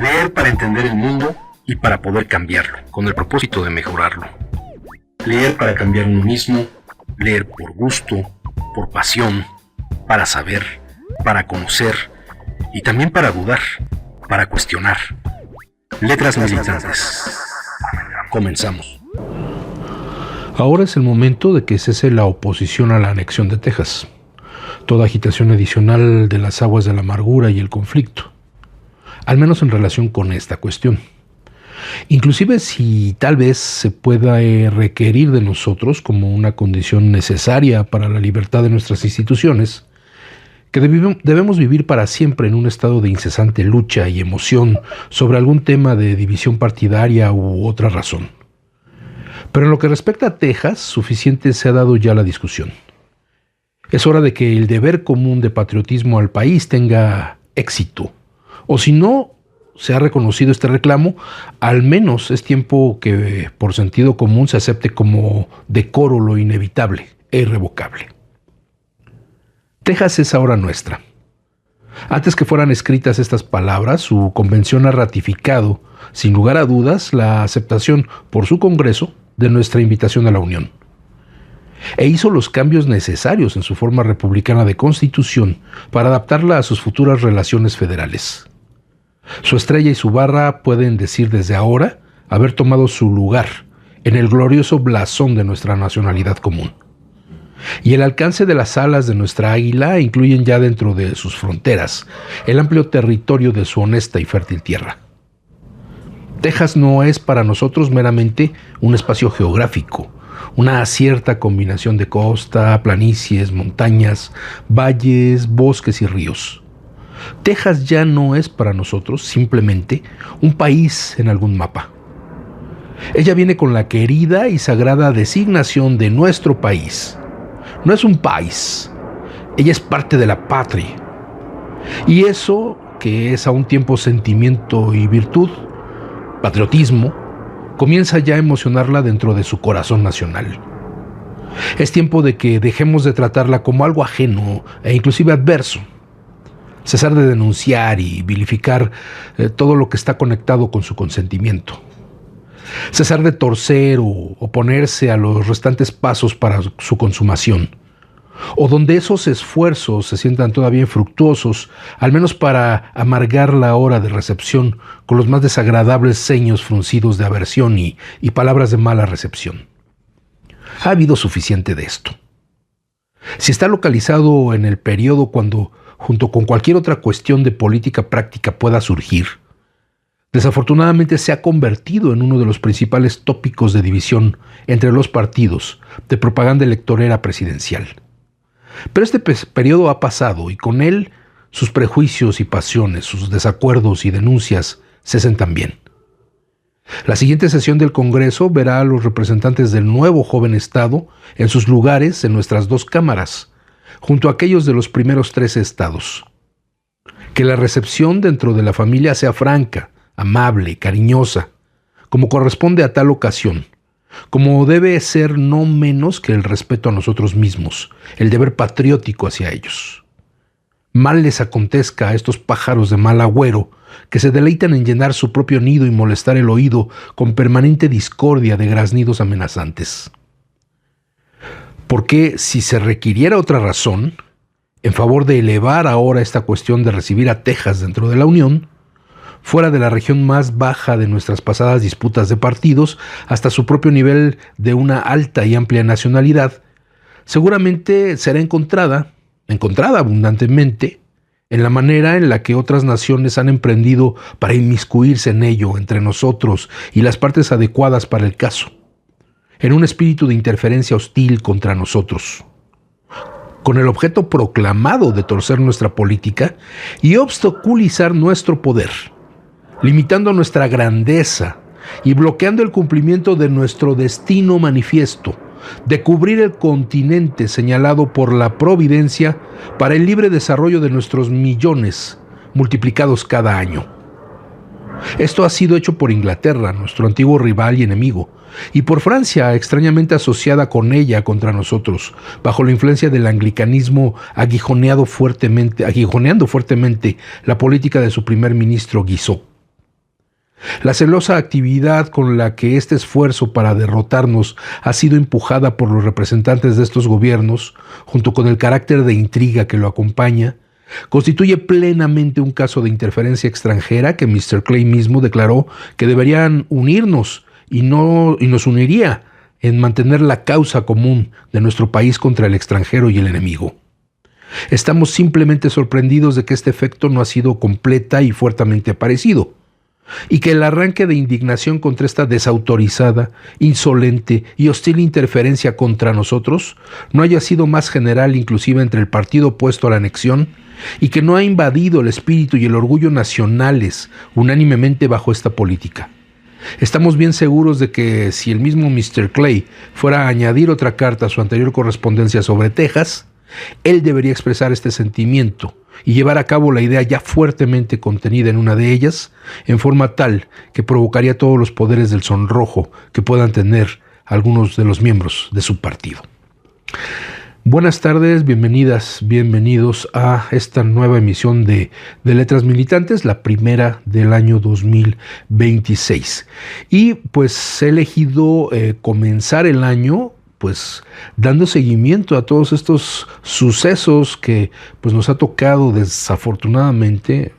Leer para entender el mundo y para poder cambiarlo, con el propósito de mejorarlo. Leer para cambiar uno mismo, leer por gusto, por pasión, para saber, para conocer y también para dudar, para cuestionar. Letras militantes. Comenzamos. Ahora es el momento de que cese la oposición a la anexión de Texas. Toda agitación adicional de las aguas de la amargura y el conflicto. Al menos en relación con esta cuestión. Inclusive si tal vez se pueda requerir de nosotros como una condición necesaria para la libertad de nuestras instituciones, que debemos vivir para siempre en un estado de incesante lucha y emoción sobre algún tema de división partidaria u otra razón. Pero en lo que respecta a Texas, suficiente se ha dado ya la discusión. Es hora de que el deber común de patriotismo al país tenga éxito. O si no se ha reconocido este reclamo, al menos es tiempo que por sentido común se acepte como decoro lo inevitable e irrevocable. Texas es ahora nuestra. Antes que fueran escritas estas palabras, su convención ha ratificado, sin lugar a dudas, la aceptación por su Congreso de nuestra invitación a la Unión. E hizo los cambios necesarios en su forma republicana de constitución para adaptarla a sus futuras relaciones federales. Su estrella y su barra pueden decir desde ahora haber tomado su lugar en el glorioso blasón de nuestra nacionalidad común. Y el alcance de las alas de nuestra águila incluyen ya dentro de sus fronteras el amplio territorio de su honesta y fértil tierra. Texas no es para nosotros meramente un espacio geográfico, una cierta combinación de costa, planicies, montañas, valles, bosques y ríos. Texas ya no es para nosotros simplemente un país en algún mapa. Ella viene con la querida y sagrada designación de nuestro país. No es un país, ella es parte de la patria. Y eso, que es a un tiempo sentimiento y virtud, patriotismo, comienza ya a emocionarla dentro de su corazón nacional. Es tiempo de que dejemos de tratarla como algo ajeno e inclusive adverso. Cesar de denunciar y vilificar todo lo que está conectado con su consentimiento. Cesar de torcer o oponerse a los restantes pasos para su consumación. O donde esos esfuerzos se sientan todavía infructuosos, al menos para amargar la hora de recepción con los más desagradables ceños fruncidos de aversión y palabras de mala recepción. Ha habido suficiente de esto. Si está localizado en el periodo cuando, junto con cualquier otra cuestión de política práctica pueda surgir, desafortunadamente se ha convertido en uno de los principales tópicos de división entre los partidos de propaganda electorera presidencial. Pero este periodo ha pasado y con él sus prejuicios y pasiones, sus desacuerdos y denuncias cesen también. La siguiente sesión del Congreso verá a los representantes del nuevo joven Estado en sus lugares en nuestras dos cámaras, junto a aquellos de los primeros 13 estados. Que la recepción dentro de la familia sea franca, amable, cariñosa, como corresponde a tal ocasión, como debe ser no menos que el respeto a nosotros mismos, el deber patriótico hacia ellos. Mal les acontezca a estos pájaros de mal agüero que se deleitan en llenar su propio nido y molestar el oído con permanente discordia de graznidos amenazantes. Porque si se requiriera otra razón, en favor de elevar ahora esta cuestión de recibir a Texas dentro de la Unión, fuera de la región más baja de nuestras pasadas disputas de partidos hasta su propio nivel de una alta y amplia nacionalidad, seguramente será encontrada abundantemente, en la manera en la que otras naciones han emprendido para inmiscuirse en ello entre nosotros y las partes adecuadas para el caso, en un espíritu de interferencia hostil contra nosotros, con el objeto proclamado de torcer nuestra política y obstaculizar nuestro poder, limitando nuestra grandeza y bloqueando el cumplimiento de nuestro destino manifiesto, de cubrir el continente señalado por la providencia para el libre desarrollo de nuestros millones multiplicados cada año. Esto ha sido hecho por Inglaterra, nuestro antiguo rival y enemigo, y por Francia, extrañamente asociada con ella contra nosotros, bajo la influencia del anglicanismo aguijoneando fuertemente la política de su primer ministro Guizot. La celosa actividad con la que este esfuerzo para derrotarnos ha sido empujada por los representantes de estos gobiernos, junto con el carácter de intriga que lo acompaña, constituye plenamente un caso de interferencia extranjera que Mr. Clay mismo declaró que deberían unirnos y nos uniría en mantener la causa común de nuestro país contra el extranjero y el enemigo. Estamos simplemente sorprendidos de que este efecto no ha sido completa y fuertemente aparecido, y que el arranque de indignación contra esta desautorizada, insolente y hostil interferencia contra nosotros no haya sido más general inclusive entre el partido opuesto a la anexión, y que no ha invadido el espíritu y el orgullo nacionales unánimemente bajo esta política. Estamos bien seguros de que si el mismo Mr. Clay fuera a añadir otra carta a su anterior correspondencia sobre Texas, él debería expresar este sentimiento y llevar a cabo la idea ya fuertemente contenida en una de ellas, en forma tal que provocaría todos los poderes del sonrojo que puedan tener algunos de los miembros de su partido. Buenas tardes, bienvenidas, bienvenidos a esta nueva emisión de Letras Militantes, la primera del año 2026. Y pues he elegido comenzar el año pues dando seguimiento a todos estos sucesos que pues nos ha tocado desafortunadamente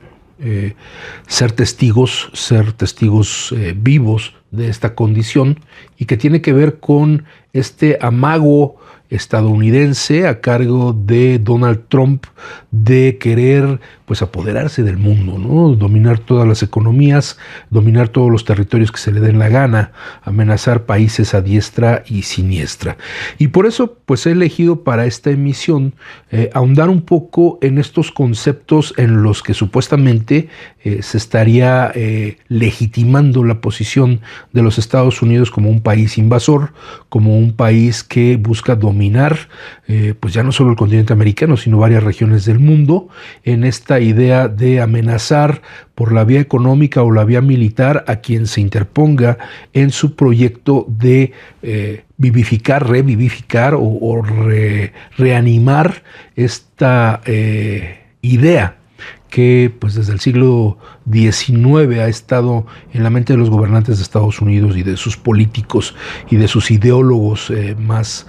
ser testigos vivos de esta condición, y que tiene que ver con este amago estadounidense a cargo de Donald Trump de querer pues apoderarse del mundo, ¿no? Dominar todas las economías, dominar todos los territorios que se le den la gana, amenazar países a diestra y siniestra. Y por eso pues he elegido para esta emisión ahondar un poco en estos conceptos en los que supuestamente se estaría legitimando la posición de los Estados Unidos como un país invasor, como un país que busca dominar pues ya no solo el continente americano, sino varias regiones del mundo, en esta idea de amenazar por la vía económica o la vía militar a quien se interponga en su proyecto de vivificar, revivificar o reanimar esta idea que pues desde el siglo XIX ha estado en la mente de los gobernantes de Estados Unidos y de sus políticos y de sus ideólogos más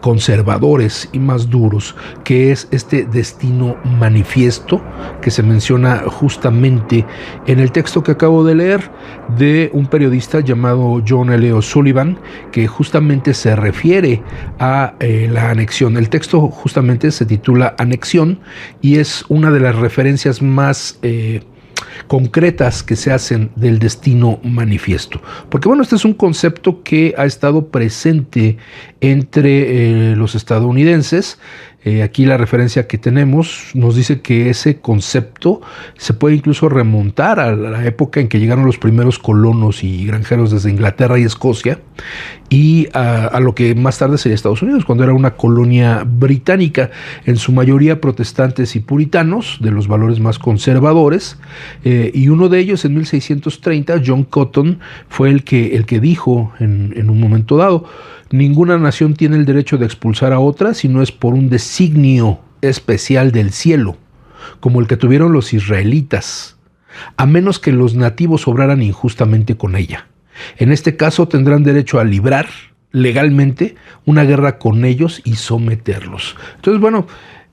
conservadores y más duros, que es este destino manifiesto que se menciona justamente en el texto que acabo de leer de un periodista llamado John L. O'Sullivan, que justamente se refiere a la anexión. El texto justamente se titula Anexión y es una de las referencias más concretas que se hacen del destino manifiesto. Porque bueno, este es un concepto que ha estado presente entre los estadounidenses. Aquí la referencia que tenemos nos dice que ese concepto se puede incluso remontar a la época en que llegaron los primeros colonos y granjeros desde Inglaterra y Escocia, y a lo que más tarde sería Estados Unidos, cuando era una colonia británica, en su mayoría protestantes y puritanos, de los valores más conservadores, y uno de ellos en 1630, John Cotton, fue el que dijo en un momento dado: ninguna nación tiene el derecho de expulsar a otra si no es por un designio especial del cielo, como el que tuvieron los israelitas, a menos que los nativos obraran injustamente con ella. En este caso tendrán derecho a librar legalmente una guerra con ellos y someterlos. Entonces, bueno,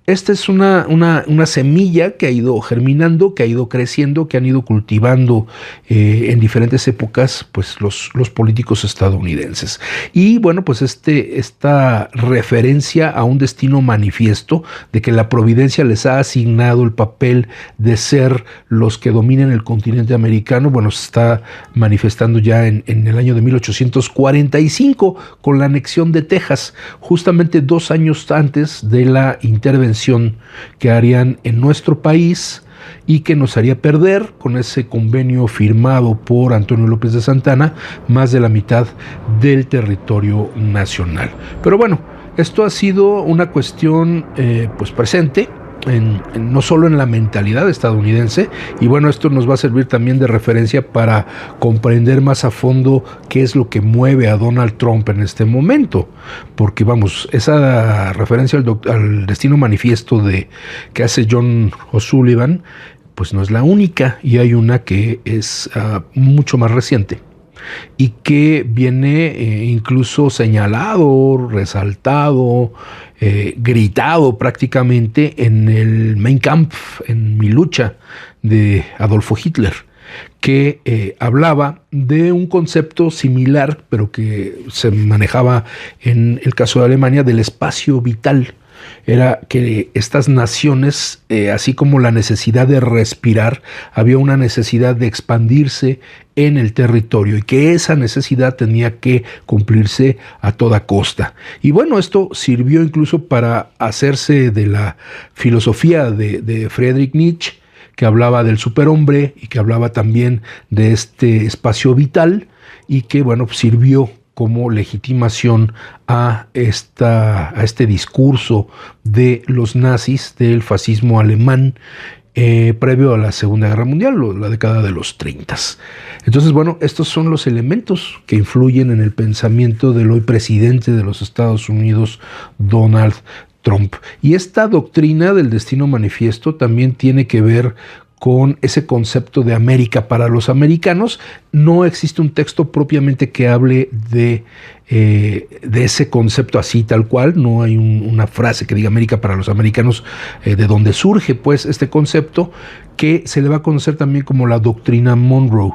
esta es una semilla que ha ido germinando, que ha ido creciendo, que han ido cultivando en diferentes épocas pues los políticos estadounidenses. Y bueno, pues esta referencia a un destino manifiesto de que la providencia les ha asignado el papel de ser los que dominen el continente americano, bueno, se está manifestando ya en el año de 1845 con la anexión de Texas, justamente 2 años antes de la intervención que harían en nuestro país y que nos haría perder, con ese convenio firmado por Antonio López de Santana, más de la mitad del territorio nacional. Pero bueno, esto ha sido una cuestión pues presente no solo en la mentalidad estadounidense, y bueno, esto nos va a servir también de referencia para comprender más a fondo qué es lo que mueve a Donald Trump en este momento, porque vamos, esa referencia al destino manifiesto que hace John O'Sullivan pues no es la única, y hay una que es mucho más reciente y que viene incluso señalado, resaltado, gritado prácticamente en el Mein Kampf, en Mi lucha, de Adolfo Hitler, que hablaba de un concepto similar, pero que se manejaba en el caso de Alemania, del espacio vital. Era que estas naciones, así como la necesidad de respirar, había una necesidad de expandirse en el territorio y que esa necesidad tenía que cumplirse a toda costa. Y bueno, esto sirvió incluso para hacerse de la filosofía de Friedrich Nietzsche, que hablaba del superhombre y que hablaba también de este espacio vital, y que bueno, sirvió como legitimación a este discurso de los nazis, del fascismo alemán, previo a la Segunda Guerra Mundial, la década de los 30. Entonces, bueno, estos son los elementos que influyen en el pensamiento del hoy presidente de los Estados Unidos, Donald Trump. Y esta doctrina del destino manifiesto también tiene que ver con ese concepto de América para los americanos. No existe un texto propiamente que hable de ese concepto así tal cual. No hay una frase que diga América para los americanos, de donde surge pues este concepto, que se le va a conocer también como la doctrina Monroe.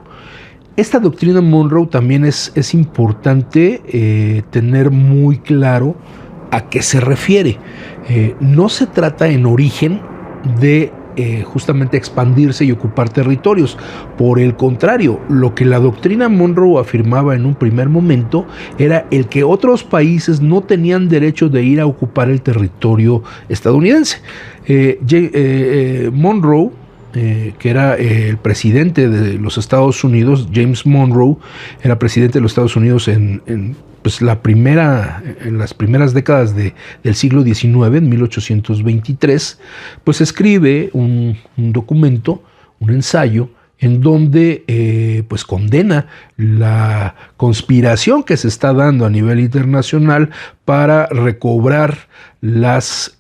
Esta doctrina Monroe también es importante tener muy claro a qué se refiere. No se trata en origen de justamente expandirse y ocupar territorios. Por el contrario, lo que la doctrina Monroe afirmaba en un primer momento era el que otros países no tenían derecho de ir a ocupar el territorio estadounidense. Monroe, que era el presidente de los Estados Unidos, James Monroe, era presidente de los Estados Unidos en las primeras décadas del siglo XIX, en 1823, pues escribe un documento, un ensayo, en donde pues condena la conspiración que se está dando a nivel internacional para recobrar las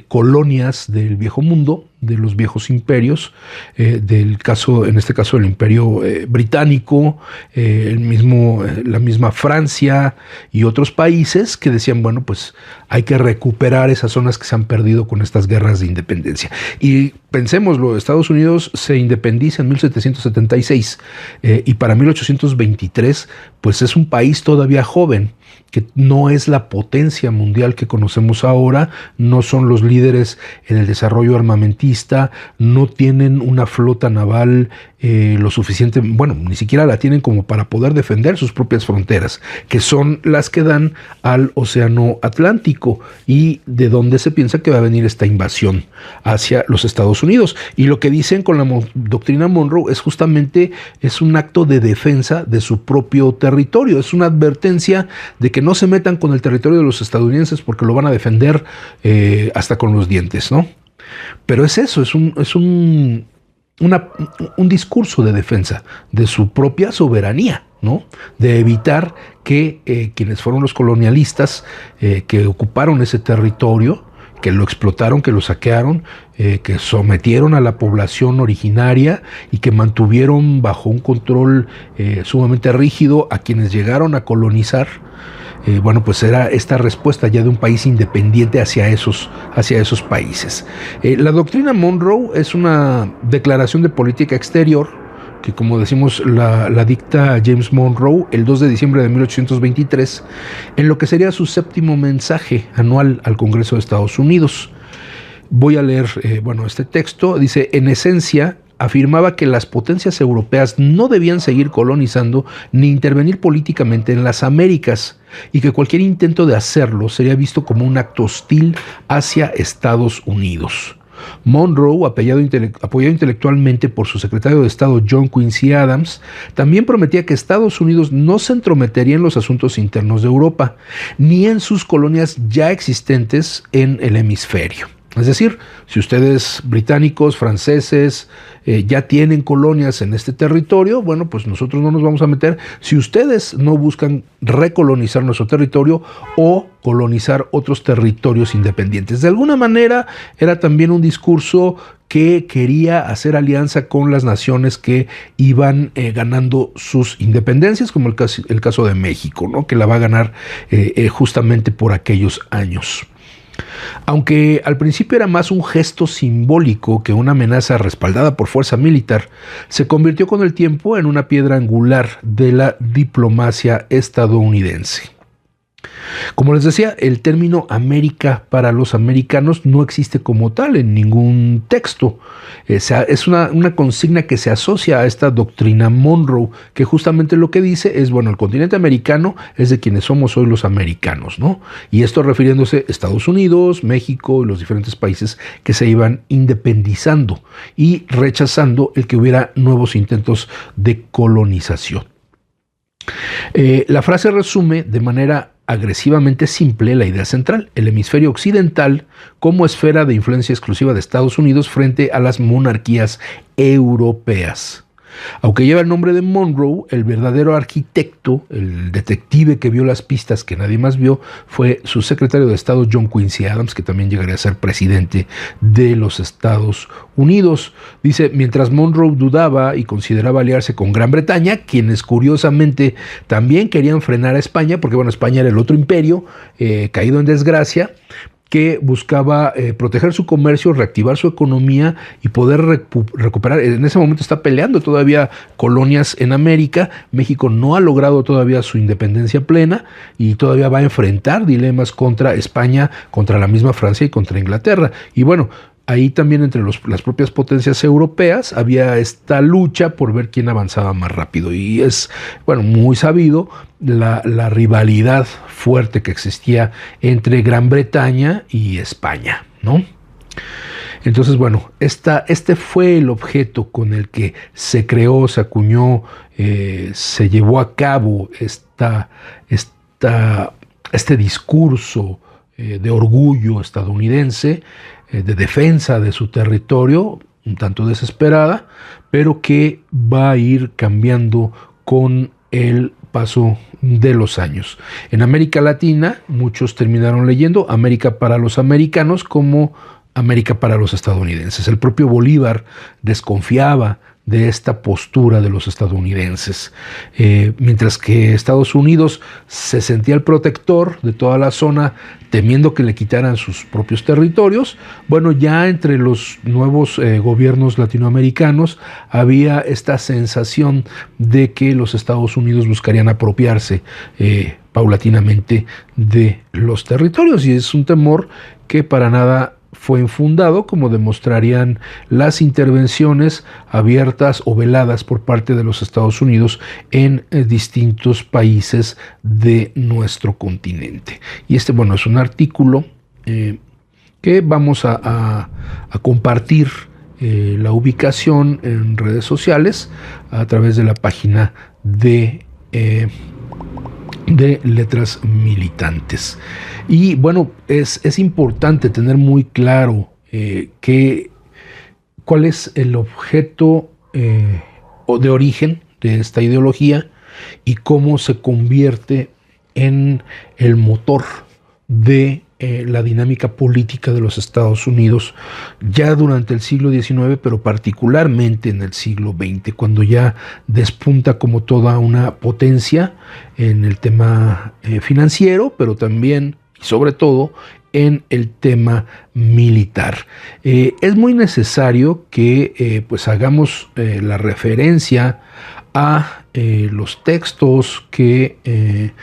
colonias del viejo mundo, de los viejos imperios, en este caso el imperio británico, la misma Francia y otros países que decían, bueno, pues hay que recuperar esas zonas que se han perdido con estas guerras de independencia. Y pensémoslo, Estados Unidos se independiza en 1776 y para 1823 pues es un país todavía joven, que no es la potencia mundial que conocemos ahora, no son los líderes en el desarrollo armamentista, no tienen una flota naval lo suficiente, bueno, ni siquiera la tienen como para poder defender sus propias fronteras, que son las que dan al Océano Atlántico, y de donde se piensa que va a venir esta invasión hacia los Estados Unidos. Y lo que dicen con la doctrina Monroe es justamente, es un acto de defensa de su propio territorio, es una advertencia de que no se metan con el territorio de los estadounidenses porque lo van a defender hasta con los dientes, ¿no? Pero es eso, es un discurso de defensa de su propia soberanía, ¿no? De evitar que quienes fueron los colonialistas que ocuparon ese territorio, que lo explotaron, que lo saquearon, que sometieron a la población originaria y que mantuvieron bajo un control sumamente rígido a quienes llegaron a colonizar. Bueno, pues era esta respuesta ya de un país independiente hacia esos países. La doctrina Monroe es una declaración de política exterior que, como decimos, la dicta James Monroe el 2 de diciembre de 1823, en lo que sería su séptimo mensaje anual al Congreso de Estados Unidos. Voy a leer, este texto. Dice: en esencia, afirmaba que las potencias europeas no debían seguir colonizando ni intervenir políticamente en las Américas, y que cualquier intento de hacerlo sería visto como un acto hostil hacia Estados Unidos. Monroe, apoyado intelectualmente por su secretario de Estado John Quincy Adams, también prometía que Estados Unidos no se entrometería en los asuntos internos de Europa, ni en sus colonias ya existentes en el hemisferio. Es decir, si ustedes británicos, franceses, ya tienen colonias en este territorio, bueno, pues nosotros no nos vamos a meter si ustedes no buscan recolonizar nuestro territorio o colonizar otros territorios independientes. De alguna manera era también un discurso que quería hacer alianza con las naciones que iban ganando sus independencias, como el caso de México, ¿no? Que la va a ganar justamente por aquellos años. Aunque al principio era más un gesto simbólico que una amenaza respaldada por fuerza militar, se convirtió con el tiempo en una piedra angular de la diplomacia estadounidense. Como les decía, el término América para los americanos no existe como tal en ningún texto. Es una consigna que se asocia a esta doctrina Monroe, que justamente lo que dice es, bueno, el continente americano es de quienes somos hoy los americanos, ¿no? Y esto refiriéndose a Estados Unidos, México y los diferentes países que se iban independizando y rechazando el que hubiera nuevos intentos de colonización. La frase resume de manera agresivamente simple la idea central: el hemisferio occidental como esfera de influencia exclusiva de Estados Unidos frente a las monarquías europeas. Aunque lleva el nombre de Monroe, el verdadero arquitecto, el detective que vio las pistas que nadie más vio, fue su secretario de Estado John Quincy Adams, que también llegaría a ser presidente de los Estados Unidos. Dice, mientras Monroe dudaba y consideraba aliarse con Gran Bretaña, quienes curiosamente también querían frenar a España, porque bueno, España era el otro imperio caído en desgracia, que buscaba proteger su comercio, reactivar su economía y poder recuperar. En ese momento está peleando todavía colonias en América. México no ha logrado todavía su independencia plena y todavía va a enfrentar dilemas contra España, contra la misma Francia y contra Inglaterra. Y bueno, ahí también entre las propias potencias europeas había esta lucha por ver quién avanzaba más rápido. Y es, bueno, muy sabido la rivalidad fuerte que existía entre Gran Bretaña y España, ¿no? Entonces, bueno, este fue el objeto con el que se creó, se acuñó, se llevó a cabo este discurso de orgullo estadounidense, de defensa de su territorio, un tanto desesperada, pero que va a ir cambiando con el paso de los años. En América Latina, muchos terminaron leyendo América para los americanos como América para los estadounidenses. El propio Bolívar desconfiaba de esta postura de los estadounidenses, mientras que Estados Unidos se sentía el protector de toda la zona, temiendo que le quitaran sus propios territorios. Bueno, ya entre los nuevos gobiernos latinoamericanos había esta sensación de que los Estados Unidos buscarían apropiarse paulatinamente de los territorios, y es un temor que para nada fue infundado, como demostrarían las intervenciones abiertas o veladas por parte de los Estados Unidos en distintos países de nuestro continente. Y bueno, es un artículo que vamos a compartir la ubicación en redes sociales a través de la página de Letras Militantes. Y bueno, es importante tener muy claro cuál es el objeto de origen de esta ideología y cómo se convierte en el motor de la dinámica política de los Estados Unidos ya durante el siglo XIX, pero particularmente en el siglo XX, cuando ya despunta como toda una potencia en el tema financiero, pero también y sobre todo en el tema militar. Es muy necesario que pues hagamos la referencia a los textos que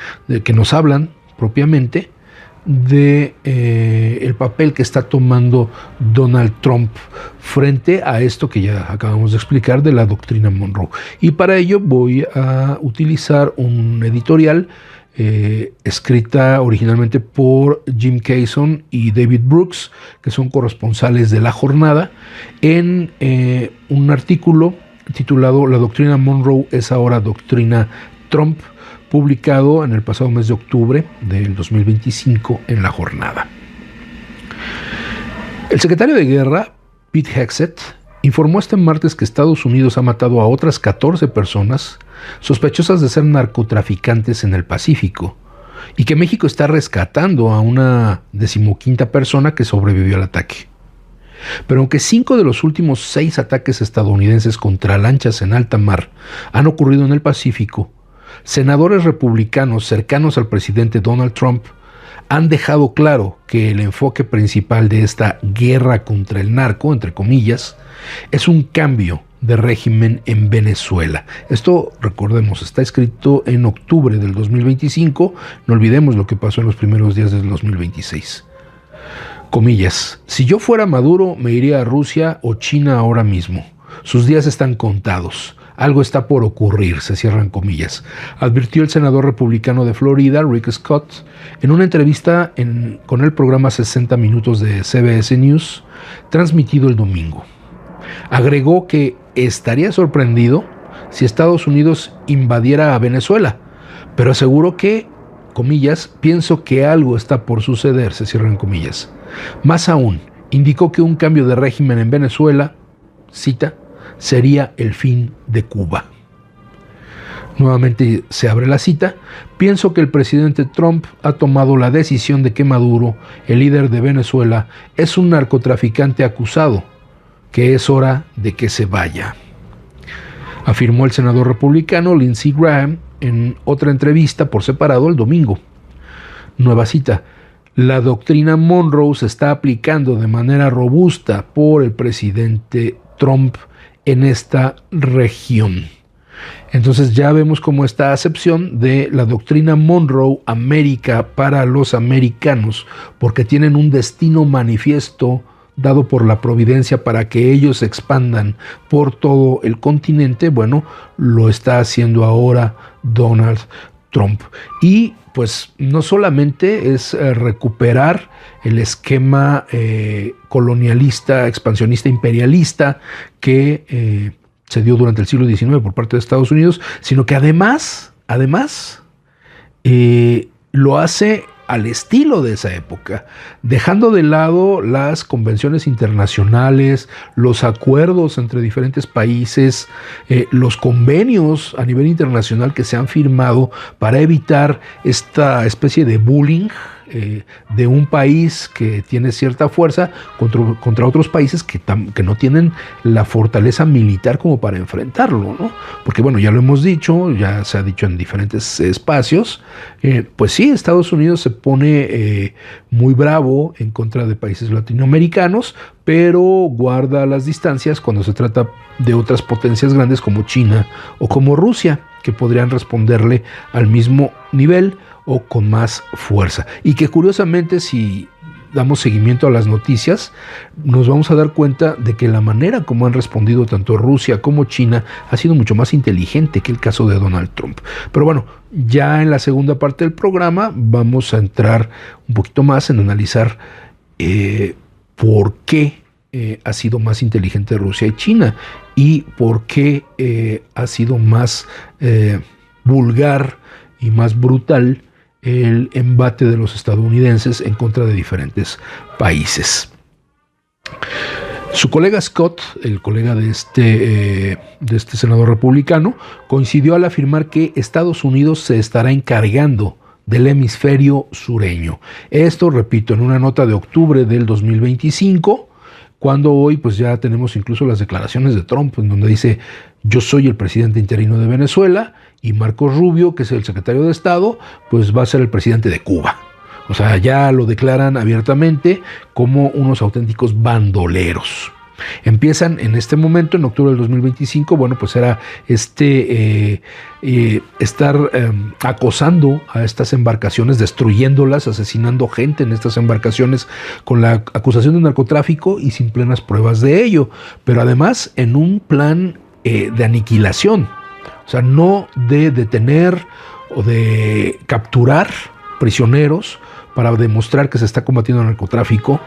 nos hablan propiamente de el papel que está tomando Donald Trump frente a esto que ya acabamos de explicar de la doctrina Monroe. Y para ello voy a utilizar un editorial escrita originalmente por Jim Kayson y David Brooks, que son corresponsales de La Jornada, en un artículo titulado La doctrina Monroe es ahora doctrina Trump, publicado en el pasado mes de octubre del 2025 en La Jornada. El secretario de Guerra, Pete Hegseth, informó este martes que Estados Unidos ha matado a otras 14 personas sospechosas de ser narcotraficantes en el Pacífico y que México está rescatando a una 15ª persona que sobrevivió al ataque. Pero aunque 5 de los últimos 6 ataques estadounidenses contra lanchas en alta mar han ocurrido en el Pacífico, senadores republicanos cercanos al presidente Donald Trump han dejado claro que el enfoque principal de esta guerra contra el narco, entre comillas, es un cambio de régimen en Venezuela. Esto, recordemos, está escrito en octubre del 2025, no olvidemos lo que pasó en los primeros días del 2026. Comillas, si yo fuera Maduro me iría a Rusia o China ahora mismo. Sus días están contados. Algo está por ocurrir, se cierran comillas, advirtió el senador republicano de Florida, Rick Scott, en una entrevista con el programa 60 Minutos de CBS News, transmitido el domingo. Agregó que estaría sorprendido si Estados Unidos invadiera a Venezuela, pero aseguró que, comillas, pienso que algo está por suceder, se cierran comillas. Más aún, indicó que un cambio de régimen en Venezuela, cita, sería el fin de Cuba. Nuevamente se abre la cita. Pienso que el presidente Trump ha tomado la decisión de que Maduro, el líder de Venezuela, es un narcotraficante acusado, que es hora de que se vaya, afirmó el senador republicano Lindsey Graham en otra entrevista por separado el domingo. Nueva cita. La doctrina Monroe se está aplicando de manera robusta por el presidente Trump en esta región. Entonces ya vemos cómo esta acepción de la doctrina Monroe, América para los americanos, porque tienen un destino manifiesto dado por la providencia para que ellos se expandan por todo el continente, bueno, lo está haciendo ahora Donald Trump. Y pues no solamente es recuperar el esquema colonialista, expansionista, imperialista que se dio durante el siglo XIX por parte de Estados Unidos, sino que además lo hace al estilo de esa época, dejando de lado las convenciones internacionales, los acuerdos entre diferentes países, los convenios a nivel internacional que se han firmado para evitar esta especie de bullying de un país que tiene cierta fuerza contra otros países que no tienen la fortaleza militar como para enfrentarlo, ¿no? Porque bueno, ya lo hemos dicho, ya se ha dicho en diferentes espacios, pues sí, Estados Unidos se pone muy bravo en contra de países latinoamericanos, pero guarda las distancias cuando se trata de otras potencias grandes como China o como Rusia, que podrían responderle al mismo nivel o con más fuerza. Y que curiosamente, si damos seguimiento a las noticias, nos vamos a dar cuenta de que la manera como han respondido tanto Rusia como China ha sido mucho más inteligente que el caso de Donald Trump. Pero bueno, ya en la segunda parte del programa vamos a entrar un poquito más en analizar por qué ha sido más inteligente Rusia y China y por qué ha sido más vulgar y más brutal el embate de los estadounidenses en contra de diferentes países. Su colega Scott, el colega de este senador republicano, coincidió al afirmar que Estados Unidos se estará encargando del hemisferio sureño. Esto, repito, en una nota de octubre del 2025, cuando hoy pues ya tenemos incluso las declaraciones de Trump, en donde dice: yo soy el presidente interino de Venezuela, y Marco Rubio, que es el secretario de Estado, pues va a ser el presidente de Cuba. O sea, ya lo declaran abiertamente como unos auténticos bandoleros. Empiezan en este momento, en octubre del 2025, bueno, pues era estar acosando a estas embarcaciones, destruyéndolas, asesinando gente en estas embarcaciones con la acusación de narcotráfico y sin plenas pruebas de ello, pero además en un plan de aniquilación, o sea, no de detener o de capturar prisioneros para demostrar que se está combatiendo el narcotráfico,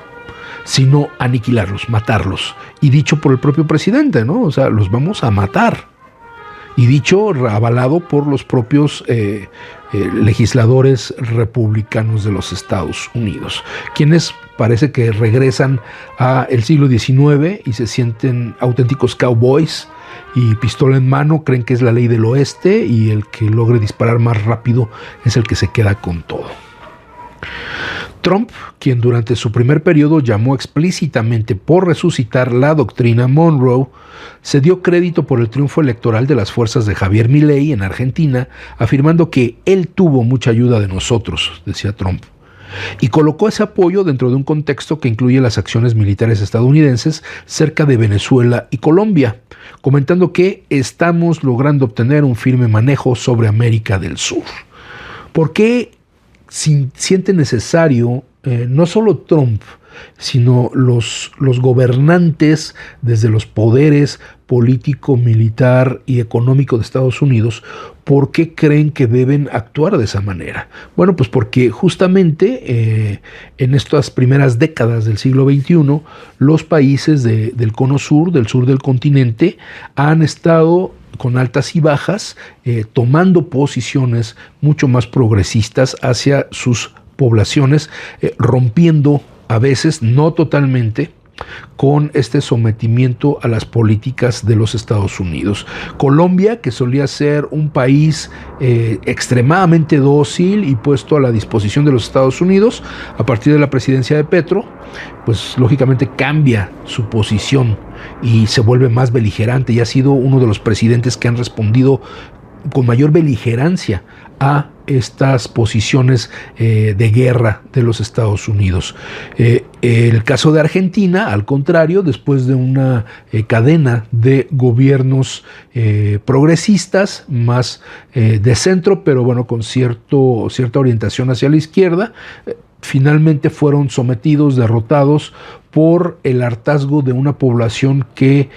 sino aniquilarlos, matarlos. Y dicho por el propio presidente, ¿no? O sea, los vamos a matar. Y dicho, avalado por los propios legisladores republicanos de los Estados Unidos, quienes parece que regresan al siglo XIX y se sienten auténticos cowboys y pistola en mano, creen que es la ley del oeste y el que logre disparar más rápido es el que se queda con todo. Trump, quien durante su primer periodo llamó explícitamente por resucitar la doctrina Monroe, se dio crédito por el triunfo electoral de las fuerzas de Javier Milei en Argentina, afirmando que él tuvo mucha ayuda de nosotros, decía Trump, y colocó ese apoyo dentro de un contexto que incluye las acciones militares estadounidenses cerca de Venezuela y Colombia, comentando que estamos logrando obtener un firme manejo sobre América del Sur. ¿Por qué siente necesario no solo Trump, sino los gobernantes desde los poderes político, militar y económico de Estados Unidos? ¿Por qué creen que deben actuar de esa manera? Bueno, pues porque justamente en estas primeras décadas del siglo XXI, los países del cono sur, del sur del continente, han estado con altas y bajas, tomando posiciones mucho más progresistas hacia sus poblaciones, rompiendo a veces, no totalmente, con este sometimiento a las políticas de los Estados Unidos. Colombia, que solía ser un país extremadamente dócil y puesto a la disposición de los Estados Unidos, a partir de la presidencia de Petro, pues lógicamente cambia su posición y se vuelve más beligerante, y ha sido uno de los presidentes que han respondido con mayor beligerancia a estas posiciones de guerra de los Estados Unidos. El caso de Argentina, al contrario, después de una cadena de gobiernos progresistas, más de centro, pero bueno, con cierta orientación hacia la izquierda, finalmente fueron sometidos, derrotados por el hartazgo de una población que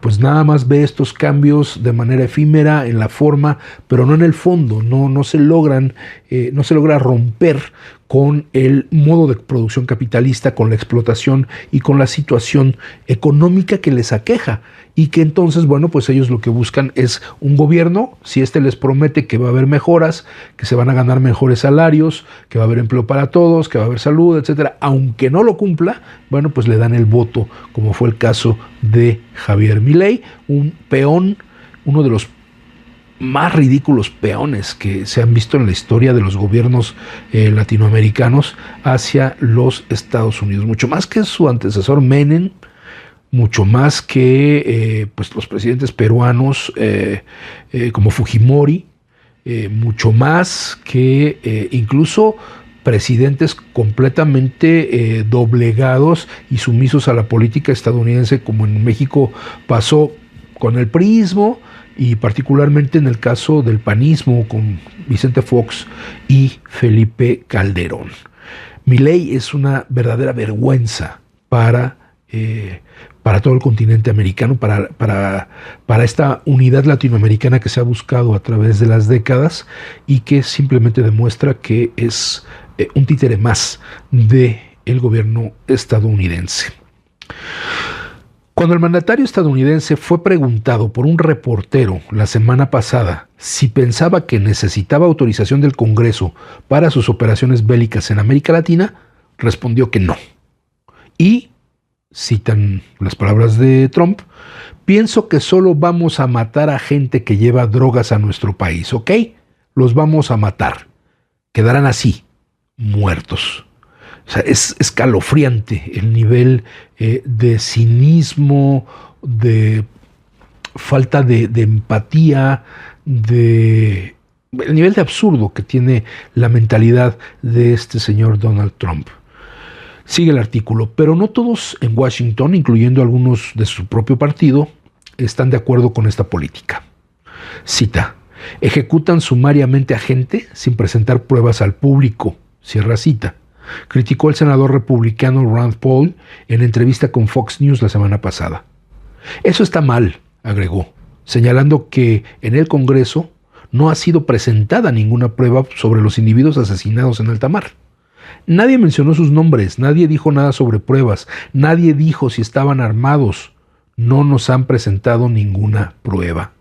pues nada más ve estos cambios de manera efímera en la forma, pero no en el fondo. No se logra romper con el modo de producción capitalista, con la explotación y con la situación económica que les aqueja, y que entonces, bueno, pues ellos lo que buscan es un gobierno, si éste les promete que va a haber mejoras, que se van a ganar mejores salarios, que va a haber empleo para todos, que va a haber salud, etcétera, aunque no lo cumpla, bueno, pues le dan el voto, como fue el caso de Javier Milei, un peón, uno de los más ridículos peones que se han visto en la historia de los gobiernos latinoamericanos hacia los Estados Unidos, mucho más que su antecesor Menem, mucho más que pues los presidentes peruanos como Fujimori, mucho más que incluso presidentes completamente doblegados y sumisos a la política estadounidense, como en México pasó con el priismo, y particularmente en el caso del panismo con Vicente Fox y Felipe Calderón. Milei es una verdadera vergüenza para todo el continente americano, para esta unidad latinoamericana que se ha buscado a través de las décadas, y que simplemente demuestra que es un títere más del gobierno estadounidense. Cuando el mandatario estadounidense fue preguntado por un reportero la semana pasada si pensaba que necesitaba autorización del Congreso para sus operaciones bélicas en América Latina, respondió que no. Y, citan las palabras de Trump, pienso que solo vamos a matar a gente que lleva drogas a nuestro país, ¿ok? Los vamos a matar. Quedarán así, muertos. O sea, es escalofriante el nivel de cinismo, de falta de empatía, el nivel de absurdo que tiene la mentalidad de este señor Donald Trump. Sigue el artículo, pero no todos en Washington, incluyendo algunos de su propio partido, están de acuerdo con esta política. Cita: ejecutan sumariamente a gente sin presentar pruebas al público. Cierra cita. Criticó el senador republicano Rand Paul en entrevista con Fox News la semana pasada. Eso está mal, agregó, señalando que en el Congreso no ha sido presentada ninguna prueba sobre los individuos asesinados en alta mar. Nadie mencionó sus nombres, nadie dijo nada sobre pruebas, nadie dijo si estaban armados. No nos han presentado ninguna prueba.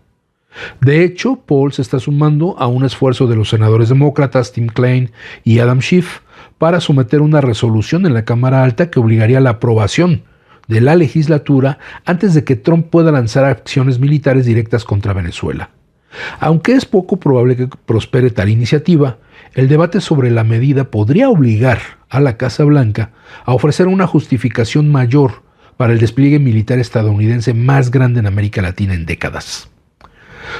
De hecho, Paul se está sumando a un esfuerzo de los senadores demócratas Tim Kaine y Adam Schiff para someter una resolución en la Cámara Alta que obligaría a la aprobación de la legislatura antes de que Trump pueda lanzar acciones militares directas contra Venezuela. Aunque es poco probable que prospere tal iniciativa, el debate sobre la medida podría obligar a la Casa Blanca a ofrecer una justificación mayor para el despliegue militar estadounidense más grande en América Latina en décadas.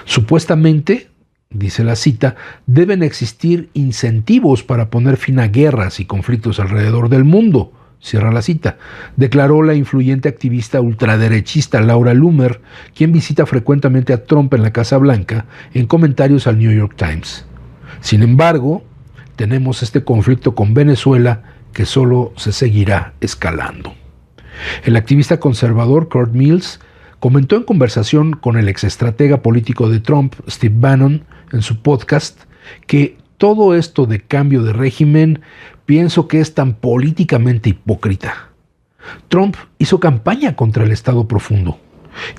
Supuestamente, dice la cita, deben existir incentivos para poner fin a guerras y conflictos alrededor del mundo, cierra la cita, declaró la influyente activista ultraderechista Laura Loomer, quien visita frecuentemente a Trump en la Casa Blanca, en comentarios al New York Times. Sin embargo, tenemos este conflicto con Venezuela que solo se seguirá escalando. El activista conservador Kurt Mills comentó en conversación con el exestratega político de Trump, Steve Bannon, en su podcast, que todo esto de cambio de régimen pienso que es tan políticamente hipócrita. Trump hizo campaña contra el Estado profundo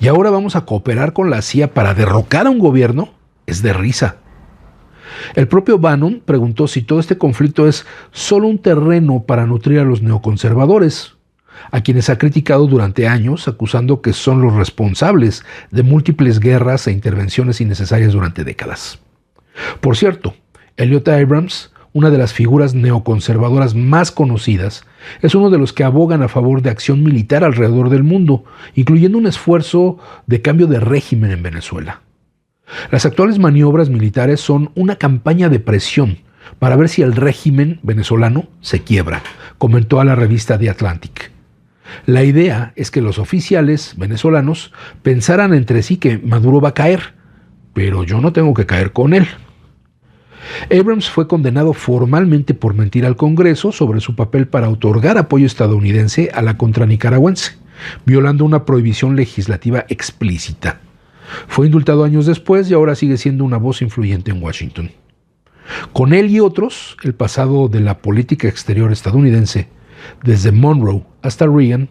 y ahora vamos a cooperar con la CIA para derrocar a un gobierno. Es de risa. El propio Bannon preguntó si todo este conflicto es solo un terreno para nutrir a los neoconservadores, a quienes ha criticado durante años, acusando que son los responsables de múltiples guerras e intervenciones innecesarias durante décadas. Por cierto, Elliot Abrams, una de las figuras neoconservadoras más conocidas, es uno de los que abogan a favor de acción militar alrededor del mundo, incluyendo un esfuerzo de cambio de régimen en Venezuela. Las actuales maniobras militares son una campaña de presión para ver si el régimen venezolano se quiebra, comentó a la revista The Atlantic. La idea es que los oficiales venezolanos pensaran entre sí que Maduro va a caer, pero yo no tengo que caer con él. Abrams fue condenado formalmente por mentir al Congreso sobre su papel para otorgar apoyo estadounidense a la contra nicaragüense, violando una prohibición legislativa explícita. Fue indultado años después y ahora sigue siendo una voz influyente en Washington. Con él y otros, el pasado de la política exterior estadounidense, desde Monroe hasta Reagan,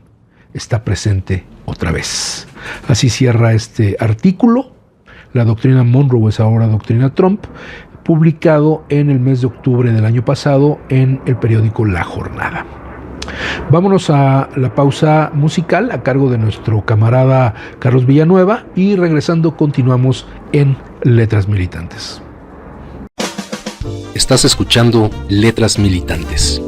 está presente otra vez. Así cierra este artículo. La doctrina Monroe es ahora doctrina Trump, publicado en el mes de octubre del año pasado en el periódico La Jornada. Vámonos a la pausa musical a cargo de nuestro camarada Carlos Villanueva y regresando continuamos en Letras Militantes. Estás escuchando Letras Militantes.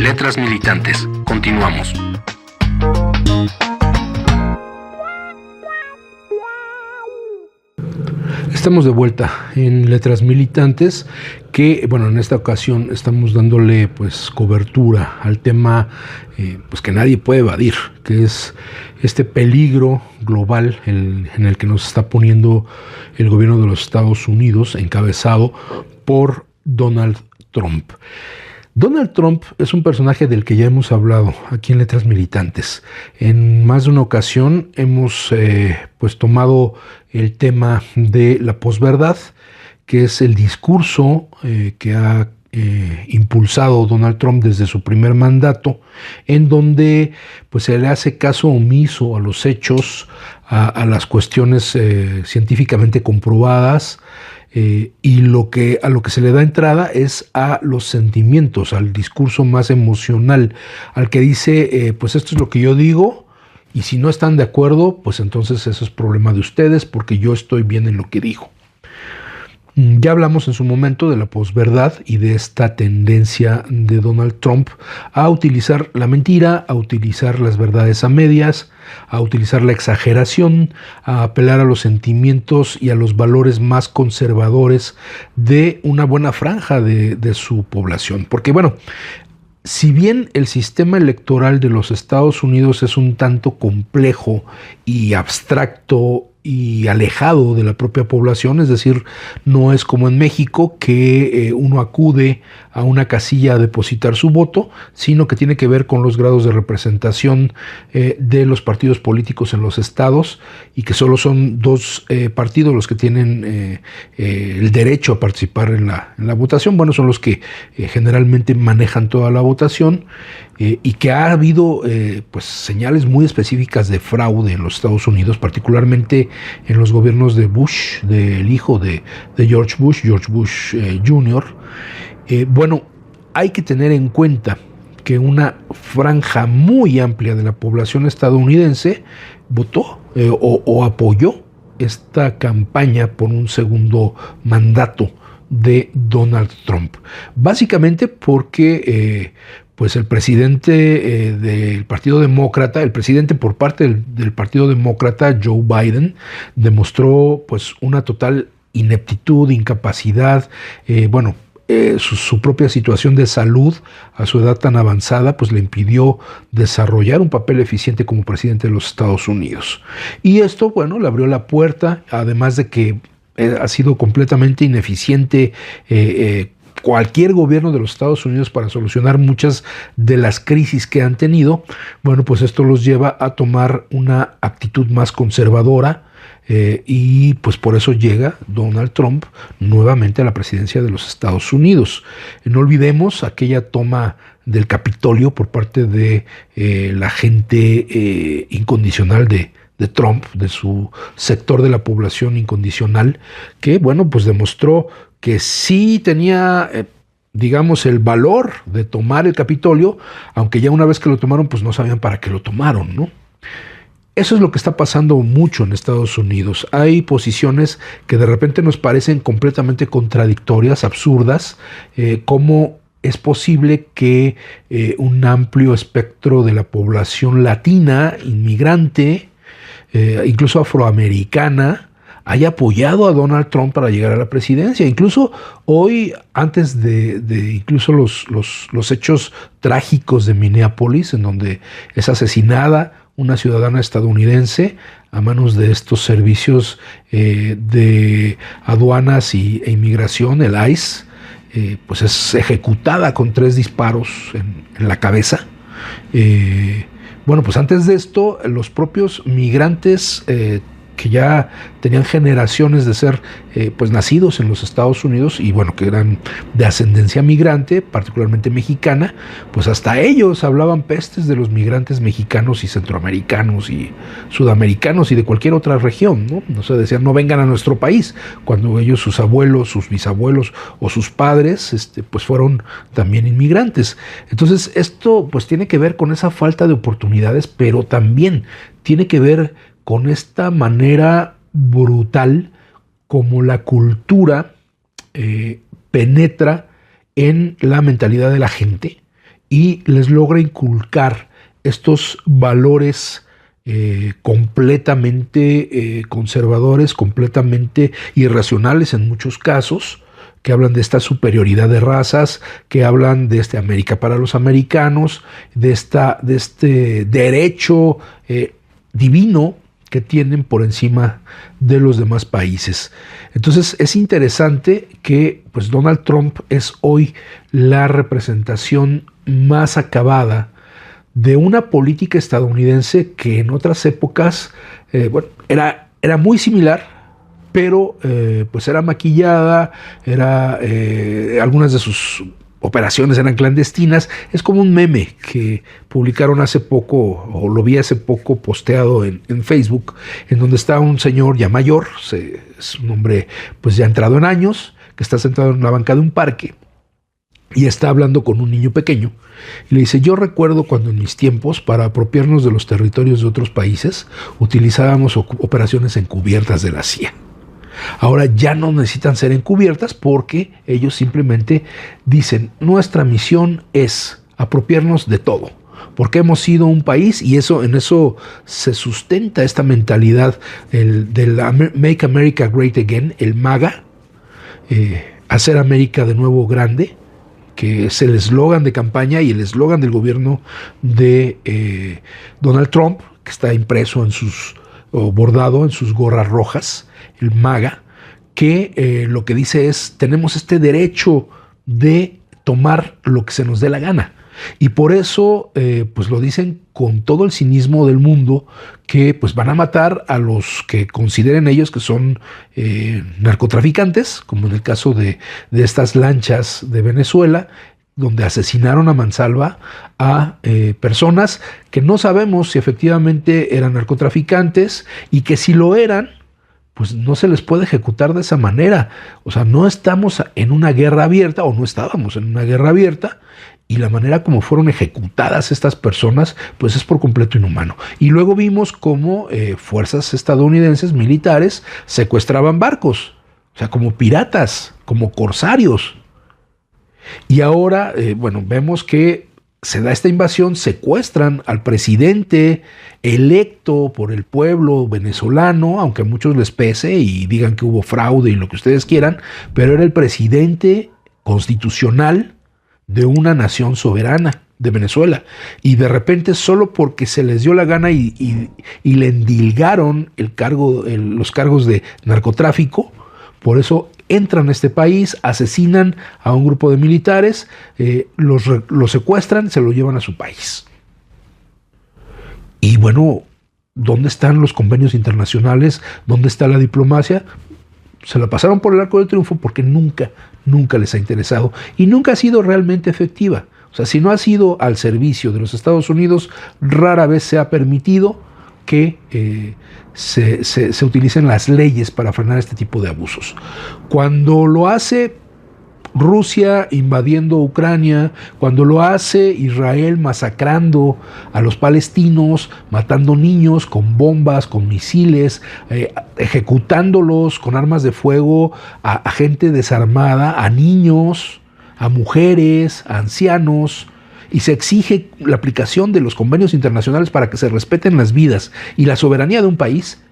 Letras Militantes. Continuamos. Estamos de vuelta en Letras Militantes, que bueno, en esta ocasión estamos dándole pues cobertura al tema pues que nadie puede evadir, que es este peligro global en el que nos está poniendo el gobierno de los Estados Unidos, encabezado por Donald Trump. Donald Trump es un personaje del que ya hemos hablado aquí en Letras Militantes. En más de una ocasión hemos pues tomado el tema de la posverdad, que es el discurso que ha impulsado Donald Trump desde su primer mandato, en donde pues se le hace caso omiso a los hechos, a las cuestiones científicamente comprobadas, y a lo que se le da entrada es a los sentimientos, al discurso más emocional, al que dice, pues esto es lo que yo digo, y si no están de acuerdo, pues entonces eso es problema de ustedes, porque yo estoy bien en lo que digo. Ya hablamos en su momento de la posverdad y de esta tendencia de Donald Trump a utilizar la mentira, a utilizar las verdades a medias, a utilizar la exageración, a apelar a los sentimientos y a los valores más conservadores de una buena franja de su población. Porque bueno, si bien el sistema electoral de los Estados Unidos es un tanto complejo y abstracto y alejado de la propia población, es decir, no es como en México que uno acude a una casilla a depositar su voto, sino que tiene que ver con los grados de representación de los partidos políticos en los estados, y que solo son dos partidos los que tienen el derecho a participar en la votación. Bueno, son los que generalmente manejan toda la votación, y que ha habido pues señales muy específicas de fraude en los Estados Unidos, particularmente en los gobiernos de Bush, del hijo de George Bush Jr. Bueno, hay que tener en cuenta que una franja muy amplia de la población estadounidense votó o apoyó esta campaña por un segundo mandato de Donald Trump. Básicamente porque pues el presidente del Partido Demócrata, el presidente por parte del Partido Demócrata, Joe Biden, demostró pues una total ineptitud, incapacidad, su propia situación de salud a su edad tan avanzada pues le impidió desarrollar un papel eficiente como presidente de los Estados Unidos. Y esto, bueno, le abrió la puerta, además de que ha sido completamente ineficiente cualquier gobierno de los Estados Unidos para solucionar muchas de las crisis que han tenido. Bueno, pues esto los lleva a tomar una actitud más conservadora, y pues por eso llega Donald Trump nuevamente a la presidencia de los Estados Unidos. No olvidemos aquella toma del Capitolio por parte de la gente incondicional de Trump, de su sector de la población incondicional, que bueno, pues demostró que sí tenía digamos el valor de tomar el Capitolio, aunque ya una vez que lo tomaron pues no sabían para qué lo tomaron, ¿no? Eso es lo que está pasando mucho en Estados Unidos. Hay posiciones que de repente nos parecen completamente contradictorias, absurdas, como es posible que un amplio espectro de la población latina, inmigrante, incluso afroamericana, haya apoyado a Donald Trump para llegar a la presidencia. Incluso hoy, antes de incluso los hechos trágicos de Minneapolis, en donde es asesinada una ciudadana estadounidense a manos de estos servicios de aduanas e inmigración, el ICE, pues es ejecutada con 3 disparos en la cabeza. Bueno, pues antes de esto, los propios migrantes que ya tenían generaciones de ser pues nacidos en los Estados Unidos y bueno, que eran de ascendencia migrante, particularmente mexicana, pues hasta ellos hablaban pestes de los migrantes mexicanos y centroamericanos y sudamericanos y de cualquier otra región, ¿no? O sea, decían, no vengan a nuestro país, cuando ellos, sus abuelos, sus bisabuelos o sus padres, pues fueron también inmigrantes. Entonces, esto pues tiene que ver con esa falta de oportunidades, pero también tiene que ver con esta manera brutal como la cultura penetra en la mentalidad de la gente y les logra inculcar estos valores completamente conservadores, completamente irracionales en muchos casos, que hablan de esta superioridad de razas, que hablan de América para los americanos, de este derecho divino que tienen por encima de los demás países. Entonces es interesante que pues Donald Trump es hoy la representación más acabada de una política estadounidense que en otras épocas era muy similar, pero pues era maquillada, algunas de sus operaciones eran clandestinas. Es como un meme que publicaron hace poco, o lo vi hace poco posteado en Facebook, en donde está un señor ya mayor, es un hombre pues ya entrado en años, que está sentado en la banca de un parque y está hablando con un niño pequeño y le dice: yo recuerdo cuando en mis tiempos, para apropiarnos de los territorios de otros países, utilizábamos operaciones encubiertas de la CIA. Ahora ya no necesitan ser encubiertas porque ellos simplemente dicen: nuestra misión es apropiarnos de todo, porque hemos sido un país, y en eso se sustenta esta mentalidad del Make America Great Again, el MAGA, hacer América de nuevo grande, que es el eslogan de campaña y el eslogan del gobierno de Donald Trump, que está impreso o bordado en sus gorras rojas, el MAGA, que lo que dice es: tenemos este derecho de tomar lo que se nos dé la gana. Y por eso pues lo dicen con todo el cinismo del mundo, que pues van a matar a los que consideren ellos que son narcotraficantes, como en el caso de estas lanchas de Venezuela, donde asesinaron a mansalva a personas que no sabemos si efectivamente eran narcotraficantes, y que si lo eran, pues no se les puede ejecutar de esa manera. O sea, no estamos en una guerra abierta, o no estábamos en una guerra abierta, y la manera como fueron ejecutadas estas personas, pues es por completo inhumano. Y luego vimos cómo fuerzas estadounidenses militares secuestraban barcos, o sea, como piratas, como corsarios. Y ahora, vemos que se da esta invasión, secuestran al presidente electo por el pueblo venezolano, aunque a muchos les pese y digan que hubo fraude y lo que ustedes quieran, pero era el presidente constitucional de una nación soberana, de Venezuela. Y de repente, solo porque se les dio la gana y le endilgaron los cargos de narcotráfico, por eso entran a este país, asesinan a un grupo de militares, los secuestran, se lo llevan a su país. Y bueno, ¿dónde están los convenios internacionales? ¿Dónde está la diplomacia? Se la pasaron por el arco del triunfo porque nunca les ha interesado y nunca ha sido realmente efectiva. O sea, si no ha sido al servicio de los Estados Unidos, rara vez se ha permitido que se utilicen las leyes para frenar este tipo de abusos. Cuando lo hace Rusia invadiendo Ucrania, cuando lo hace Israel masacrando a los palestinos, matando niños con bombas, con misiles, ejecutándolos con armas de fuego a gente desarmada, a niños, a mujeres, a ancianos, y se exige la aplicación de los convenios internacionales para que se respeten las vidas y la soberanía de un país,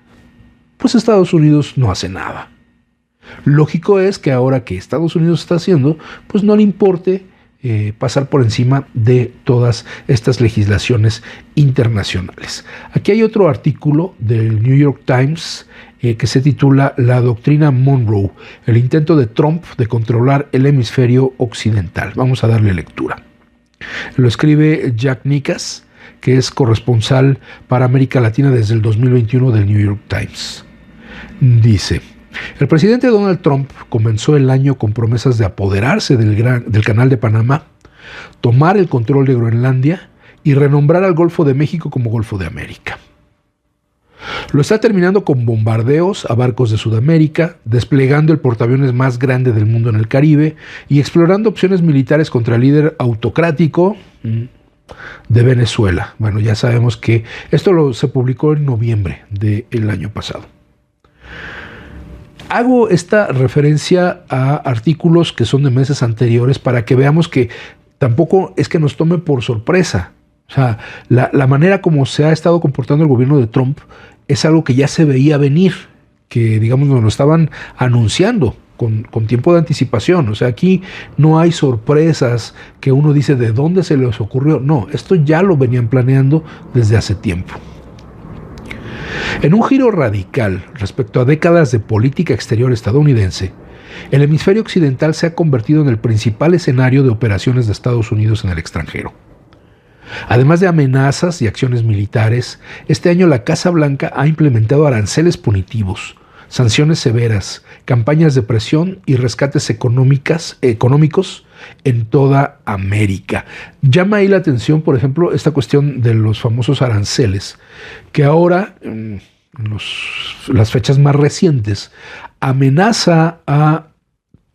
pues Estados Unidos no hace nada. Lógico es que ahora que Estados Unidos está haciendo, pues no le importe pasar por encima de todas estas legislaciones internacionales. Aquí hay otro artículo del New York Times que se titula La doctrina Monroe, el intento de Trump de controlar el hemisferio occidental. Vamos a darle lectura. Lo escribe Jack Nicas, que es corresponsal para América Latina desde el 2021 del New York Times. Dice: el presidente Donald Trump comenzó el año con promesas de apoderarse del Canal de Panamá, tomar el control de Groenlandia y renombrar al Golfo de México como Golfo de América. Lo está terminando con bombardeos a barcos de Sudamérica, desplegando el portaaviones más grande del mundo en el Caribe y explorando opciones militares contra el líder autocrático de Venezuela. Bueno, ya sabemos que esto se publicó en noviembre del año pasado. Hago esta referencia a artículos que son de meses anteriores para que veamos que tampoco es que nos tome por sorpresa. O sea, la manera como se ha estado comportando el gobierno de Trump es algo que ya se veía venir, que digamos nos lo estaban anunciando con tiempo de anticipación. O sea, aquí no hay sorpresas que uno dice de dónde se les ocurrió. No, esto ya lo venían planeando desde hace tiempo. En un giro radical respecto a décadas de política exterior estadounidense, el hemisferio occidental se ha convertido en el principal escenario de operaciones de Estados Unidos en el extranjero. Además de amenazas y acciones militares, este año la Casa Blanca ha implementado aranceles punitivos, sanciones severas, campañas de presión y rescates económicos en toda América. Llama ahí la atención, por ejemplo, esta cuestión de los famosos aranceles, que ahora, en las fechas más recientes, amenaza a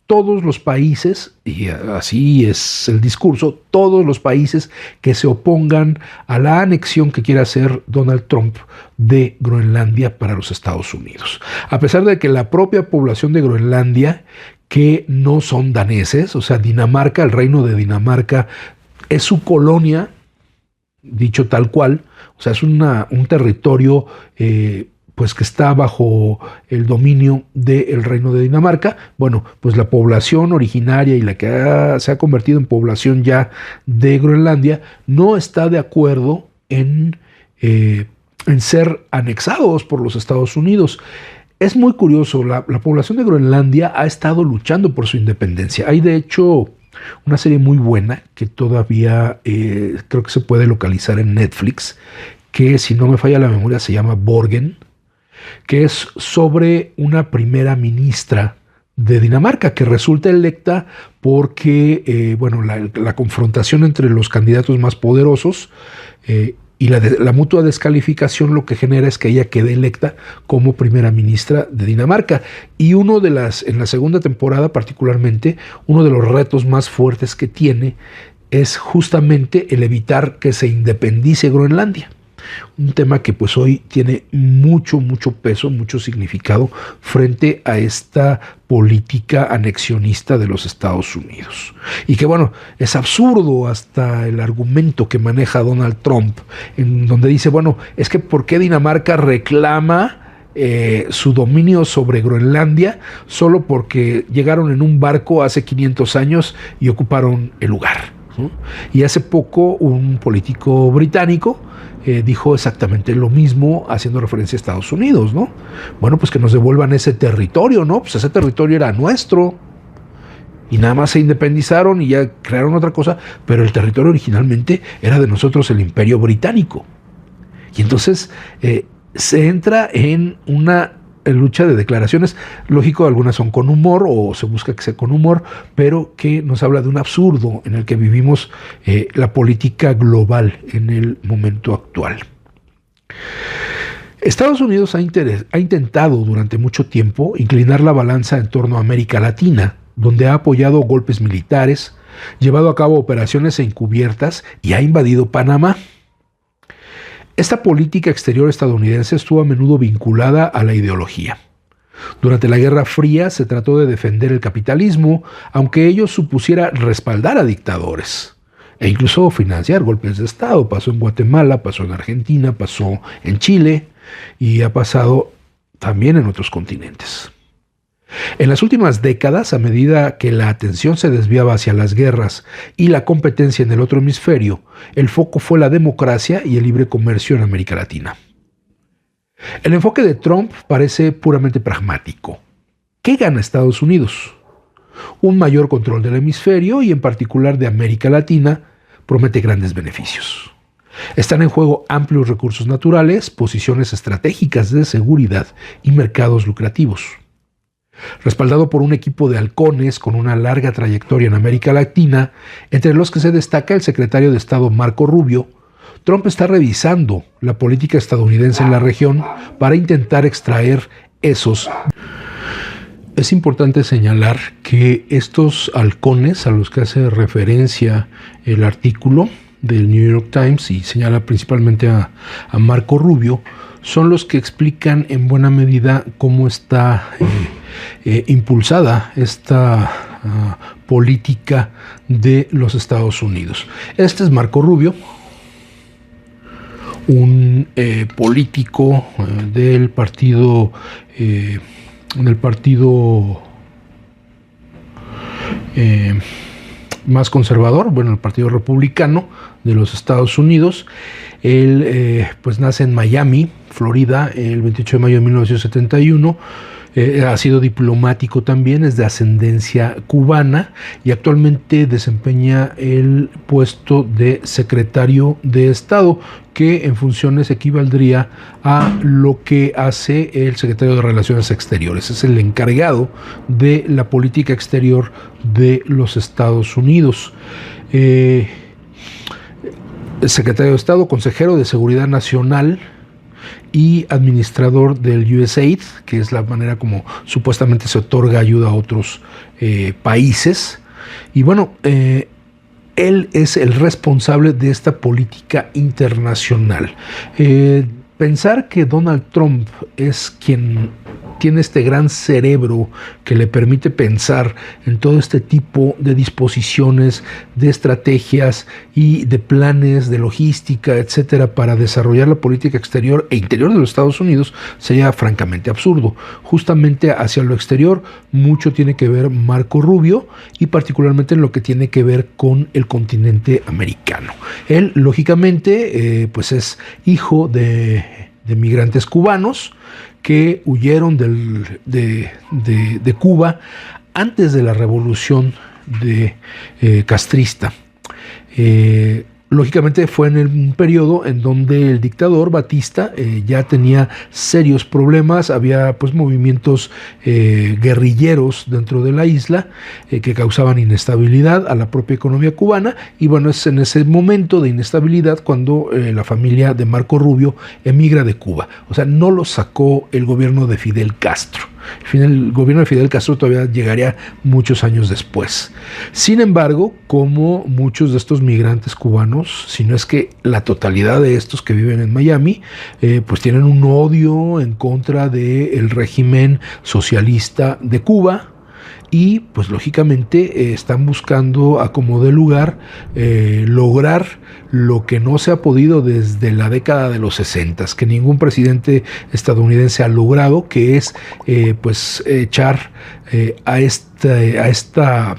todos los países, y así es el discurso, todos los países que se opongan a la anexión que quiere hacer Donald Trump de Groenlandia para los Estados Unidos. A pesar de que la propia población de Groenlandia, que no son daneses, o sea, Dinamarca, el reino de Dinamarca, es su colonia, dicho tal cual, o sea, es un territorio pues que está bajo el dominio del reino de Dinamarca. Bueno, pues la población originaria y la que se ha convertido en población ya de Groenlandia no está de acuerdo en ser anexados por los Estados Unidos. Es muy curioso, la población de Groenlandia ha estado luchando por su independencia. Hay de hecho una serie muy buena que todavía creo que se puede localizar en Netflix, que si no me falla la memoria se llama Borgen, que es sobre una primera ministra de Dinamarca que resulta electa porque la confrontación entre los candidatos más poderosos y la mutua descalificación lo que genera es que ella quede electa como primera ministra de Dinamarca. Y en la segunda temporada particularmente, uno de los retos más fuertes que tiene es justamente el evitar que se independice Groenlandia. Un tema que pues hoy tiene mucho peso, mucho significado frente a esta política anexionista de los Estados Unidos. Y que bueno, es absurdo hasta el argumento que maneja Donald Trump, en donde dice, bueno, es que ¿por qué Dinamarca reclama su dominio sobre Groenlandia solo porque llegaron en un barco hace 500 años y ocuparon el lugar? ¿No? Y hace poco un político británico dijo exactamente lo mismo haciendo referencia a Estados Unidos, ¿no? Bueno, pues que nos devuelvan ese territorio, ¿no? Pues ese territorio era nuestro y nada más se independizaron y ya crearon otra cosa, pero el territorio originalmente era de nosotros, el Imperio Británico. Y entonces se entra en una lucha de declaraciones, lógico, algunas son con humor o se busca que sea con humor, pero que nos habla de un absurdo en el que vivimos la política global en el momento actual. Estados Unidos ha intentado durante mucho tiempo inclinar la balanza en torno a América Latina, donde ha apoyado golpes militares, llevado a cabo operaciones encubiertas y ha invadido Panamá. Esta política exterior estadounidense estuvo a menudo vinculada a la ideología. Durante la Guerra Fría se trató de defender el capitalismo, aunque ello supusiera respaldar a dictadores e incluso financiar golpes de Estado. Pasó en Guatemala, pasó en Argentina, pasó en Chile y ha pasado también en otros continentes. En las últimas décadas, a medida que la atención se desviaba hacia las guerras y la competencia en el otro hemisferio, el foco fue la democracia y el libre comercio en América Latina. El enfoque de Trump parece puramente pragmático. ¿Qué gana Estados Unidos? Un mayor control del hemisferio y en particular de América Latina promete grandes beneficios. Están en juego amplios recursos naturales, posiciones estratégicas de seguridad y mercados lucrativos. Respaldado por un equipo de halcones con una larga trayectoria en América Latina, entre los que se destaca el secretario de Estado Marco Rubio, Trump está revisando la política estadounidense en la región para intentar extraer esos. Es importante señalar que estos halcones a los que hace referencia el artículo del New York Times y señala principalmente a Marco Rubio, son los que explican en buena medida cómo está impulsada esta política de los Estados Unidos. Este es Marco Rubio, un político del partido más conservador, el Partido Republicano de los Estados Unidos. Él pues nace en Miami, Florida, el 28 de mayo de 1971. Ha sido diplomático también, es de ascendencia cubana y actualmente desempeña el puesto de secretario de Estado, que en funciones equivaldría a lo que hace el secretario de Relaciones Exteriores. Es el encargado de la política exterior de los Estados Unidos. Secretario de Estado, consejero de Seguridad Nacional y administrador del USAID, que es la manera como supuestamente se otorga ayuda a otros países. Y bueno, él es el responsable de esta política internacional. Pensar que Donald Trump es quien tiene este gran cerebro que le permite pensar en todo este tipo de disposiciones, de estrategias y de planes, de logística, etcétera, para desarrollar la política exterior e interior de los Estados Unidos, sería francamente absurdo. Justamente hacia lo exterior mucho tiene que ver Marco Rubio, y particularmente en lo que tiene que ver con el continente americano. Él, lógicamente, pues es hijo de migrantes cubanos que huyeron de Cuba antes de la revolución castrista. Lógicamente fue en un periodo en donde el dictador Batista ya tenía serios problemas, había pues movimientos guerrilleros dentro de la isla que causaban inestabilidad a la propia economía cubana, y bueno, es en ese momento de inestabilidad cuando la familia de Marco Rubio emigra de Cuba. O sea, no lo sacó el gobierno de Fidel Castro. El gobierno de Fidel Castro todavía llegaría muchos años después. Sin embargo, como muchos de estos migrantes cubanos, si no es que la totalidad de estos que viven en Miami, pues tienen un odio en contra del régimen socialista de Cuba, y pues lógicamente están buscando a como de lugar lograr lo que no se ha podido desde la década de los 60, que ningún presidente estadounidense ha logrado, que es pues echar a esta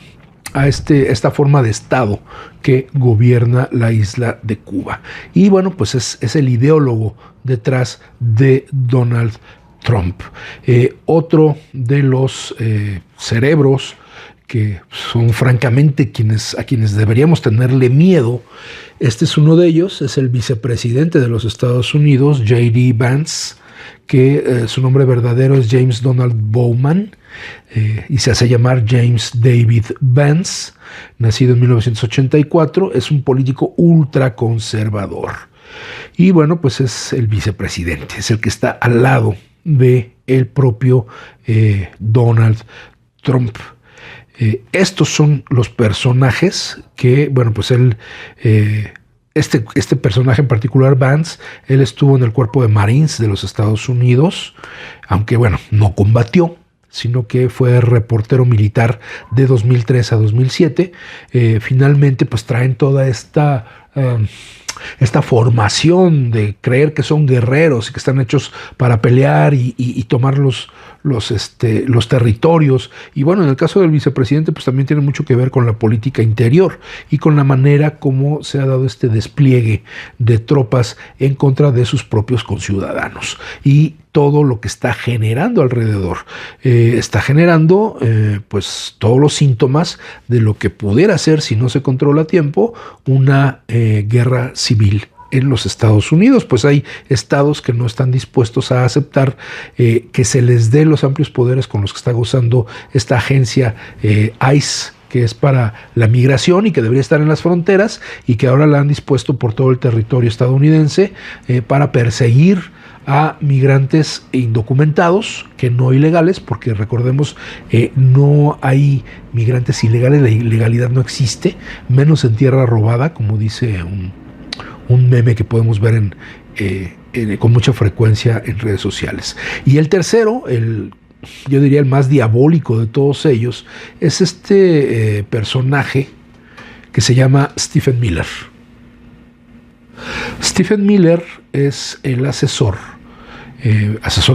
forma de Estado que gobierna la isla de Cuba. Y bueno, pues es el ideólogo detrás de Donald Trump. Otro de los cerebros que son francamente a quienes deberíamos tenerle miedo, este es uno de ellos, es el vicepresidente de los Estados Unidos, J.D. Vance, que su nombre verdadero es James Donald Bowman, y se hace llamar James David Vance, nacido en 1984, es un político ultraconservador. Y bueno, pues es el vicepresidente, es el que está al lado de el propio Donald Trump. Estos son los personajes que, bueno, pues él, este personaje en particular, Vance, él estuvo en el cuerpo de Marines de los Estados Unidos, aunque bueno, no combatió, sino que fue reportero militar de 2003 a 2007. Finalmente, pues traen toda esta formación de creer que son guerreros y que están hechos para pelear y tomar los territorios. Y bueno, en el caso del vicepresidente, pues también tiene mucho que ver con la política interior y con la manera como se ha dado este despliegue de tropas en contra de sus propios conciudadanos. Y todo lo que está generando alrededor. Está generando pues todos los síntomas de lo que pudiera ser, si no se controla a tiempo, una guerra civil en los Estados Unidos. Pues hay estados que no están dispuestos a aceptar que se les dé los amplios poderes con los que está gozando esta agencia ICE, que es para la migración y que debería estar en las fronteras, y que ahora la han dispuesto por todo el territorio estadounidense para perseguir a migrantes indocumentados, que no ilegales, porque recordemos, no hay migrantes ilegales, la ilegalidad no existe, menos en tierra robada, como dice un meme que podemos ver con mucha frecuencia en redes sociales. Y el tercero, el yo diría el más diabólico de todos ellos, es este personaje que se llama Stephen Miller. Stephen Miller es el asesor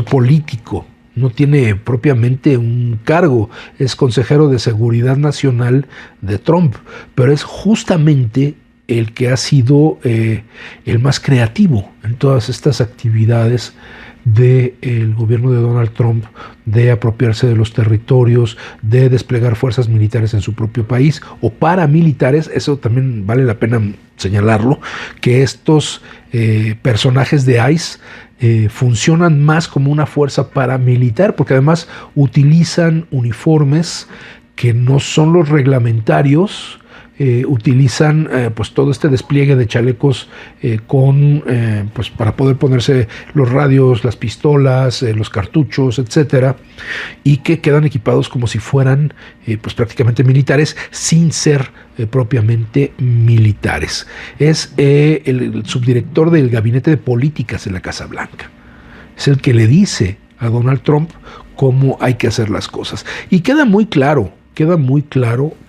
político, no tiene propiamente un cargo, es consejero de seguridad nacional de Trump, pero es justamente el que ha sido el más creativo en todas estas actividades del gobierno de Donald Trump, de apropiarse de los territorios, de desplegar fuerzas militares en su propio país o paramilitares. Eso también vale la pena señalarlo, que estos personajes de ICE funcionan más como una fuerza paramilitar, porque además utilizan uniformes que no son los reglamentarios. Utilizan pues todo este despliegue de chalecos pues para poder ponerse los radios, las pistolas, los cartuchos, etcétera, y que quedan equipados como si fueran pues prácticamente militares sin ser propiamente militares. Es el subdirector del gabinete de políticas de la Casa Blanca. Es el que le dice a Donald Trump cómo hay que hacer las cosas. Y queda muy claro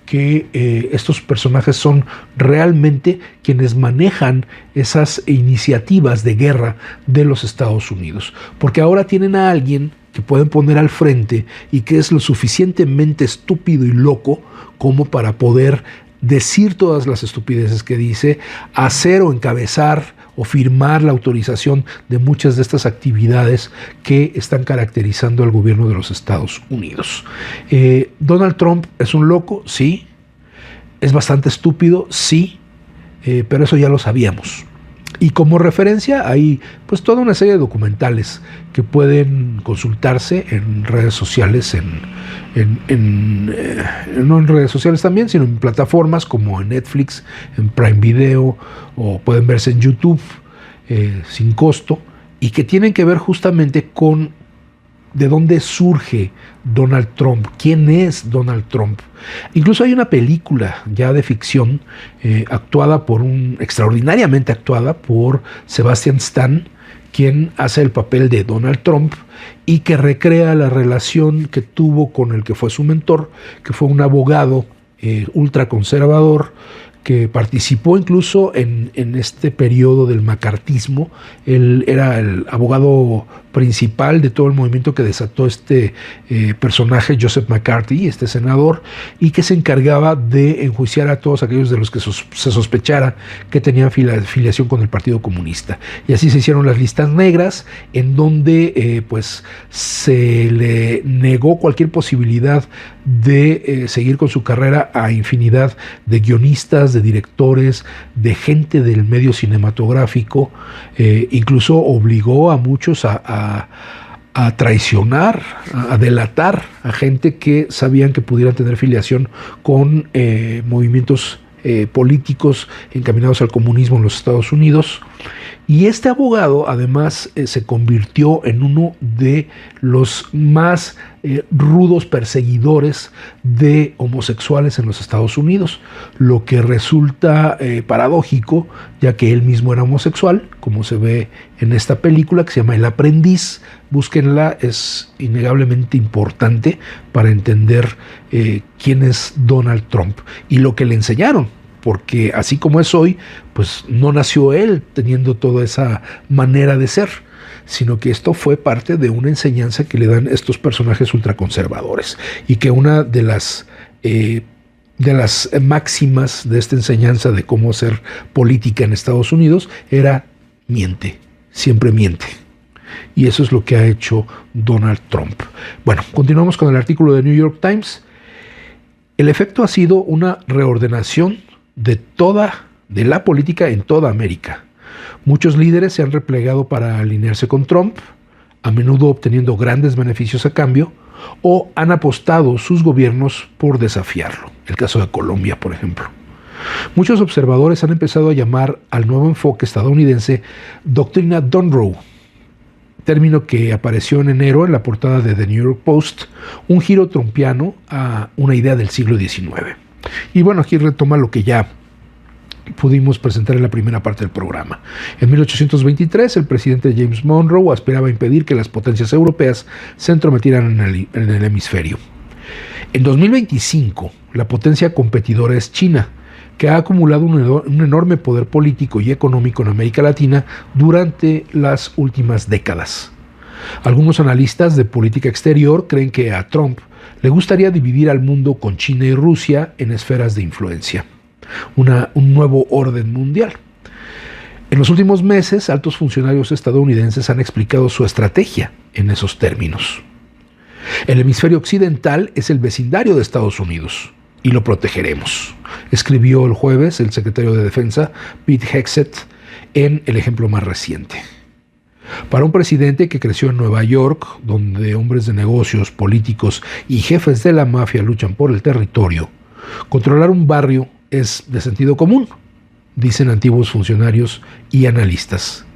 que estos personajes son realmente quienes manejan esas iniciativas de guerra de los Estados Unidos, porque ahora tienen a alguien que pueden poner al frente y que es lo suficientemente estúpido y loco como para poder decir todas las estupideces que dice, hacer o encabezar o firmar la autorización de muchas de estas actividades que están caracterizando al gobierno de los Estados Unidos. Donald Trump es un loco, sí. Es bastante estúpido, sí. Pero eso ya lo sabíamos. Y como referencia hay pues toda una serie de documentales que pueden consultarse en redes sociales, no en redes sociales también, sino en plataformas como en Netflix, en Prime Video, o pueden verse en YouTube sin costo, y que tienen que ver justamente con de dónde surge Donald Trump, quién es Donald Trump. Incluso hay una película ya de ficción extraordinariamente actuada por Sebastian Stan, quien hace el papel de Donald Trump y que recrea la relación que tuvo con el que fue su mentor, que fue un abogado ultraconservador, que participó incluso en este periodo del macartismo. Él era el abogado principal de todo el movimiento que desató este personaje, Joseph McCarthy, este senador, y que se encargaba de enjuiciar a todos aquellos de los que se sospechara que tenían filiación con el Partido Comunista. Y así se hicieron las listas negras, en donde pues se le negó cualquier posibilidad de seguir con su carrera a infinidad de guionistas, de directores, de gente del medio cinematográfico. Incluso obligó a muchos a traicionar, a delatar a gente que sabían que pudieran tener filiación con movimientos políticos encaminados al comunismo en los Estados Unidos. Y este abogado además se convirtió en uno de los más rudos perseguidores de homosexuales en los Estados Unidos, lo que resulta paradójico, ya que él mismo era homosexual, como se ve en esta película que se llama El Aprendiz. Búsquenla, es innegablemente importante para entender quién es Donald Trump y lo que le enseñaron. Porque así como es hoy, pues no nació él teniendo toda esa manera de ser, sino que esto fue parte de una enseñanza que le dan estos personajes ultraconservadores, y que una de las máximas de esta enseñanza de cómo hacer política en Estados Unidos era miente, siempre miente. Y eso es lo que ha hecho Donald Trump. Bueno, continuamos con el artículo de New York Times. El efecto ha sido una reordenación de la política en toda América. Muchos líderes se han replegado para alinearse con Trump, a menudo obteniendo grandes beneficios a cambio, o han apostado sus gobiernos por desafiarlo. El caso de Colombia, por ejemplo. Muchos observadores han empezado a llamar al nuevo enfoque estadounidense Doctrina Monroe, término que apareció en enero en la portada de The New York Post, un giro trumpiano a una idea del siglo XIX. Y bueno, aquí retoma lo que ya pudimos presentar en la primera parte del programa. En 1823, el presidente James Monroe aspiraba a impedir que las potencias europeas se entrometieran en el hemisferio. En 2025, la potencia competidora es China, que ha acumulado un enorme poder político y económico en América Latina durante las últimas décadas. Algunos analistas de política exterior creen que a Trump le gustaría dividir al mundo con China y Rusia en esferas de influencia, un nuevo orden mundial. En los últimos meses, altos funcionarios estadounidenses han explicado su estrategia en esos términos. El hemisferio occidental es el vecindario de Estados Unidos y lo protegeremos, escribió el jueves el secretario de Defensa Pete Hegseth en el ejemplo más reciente. Para un presidente que creció en Nueva York, donde hombres de negocios, políticos y jefes de la mafia luchan por el territorio, controlar un barrio es de sentido común, dicen antiguos funcionarios y analistas.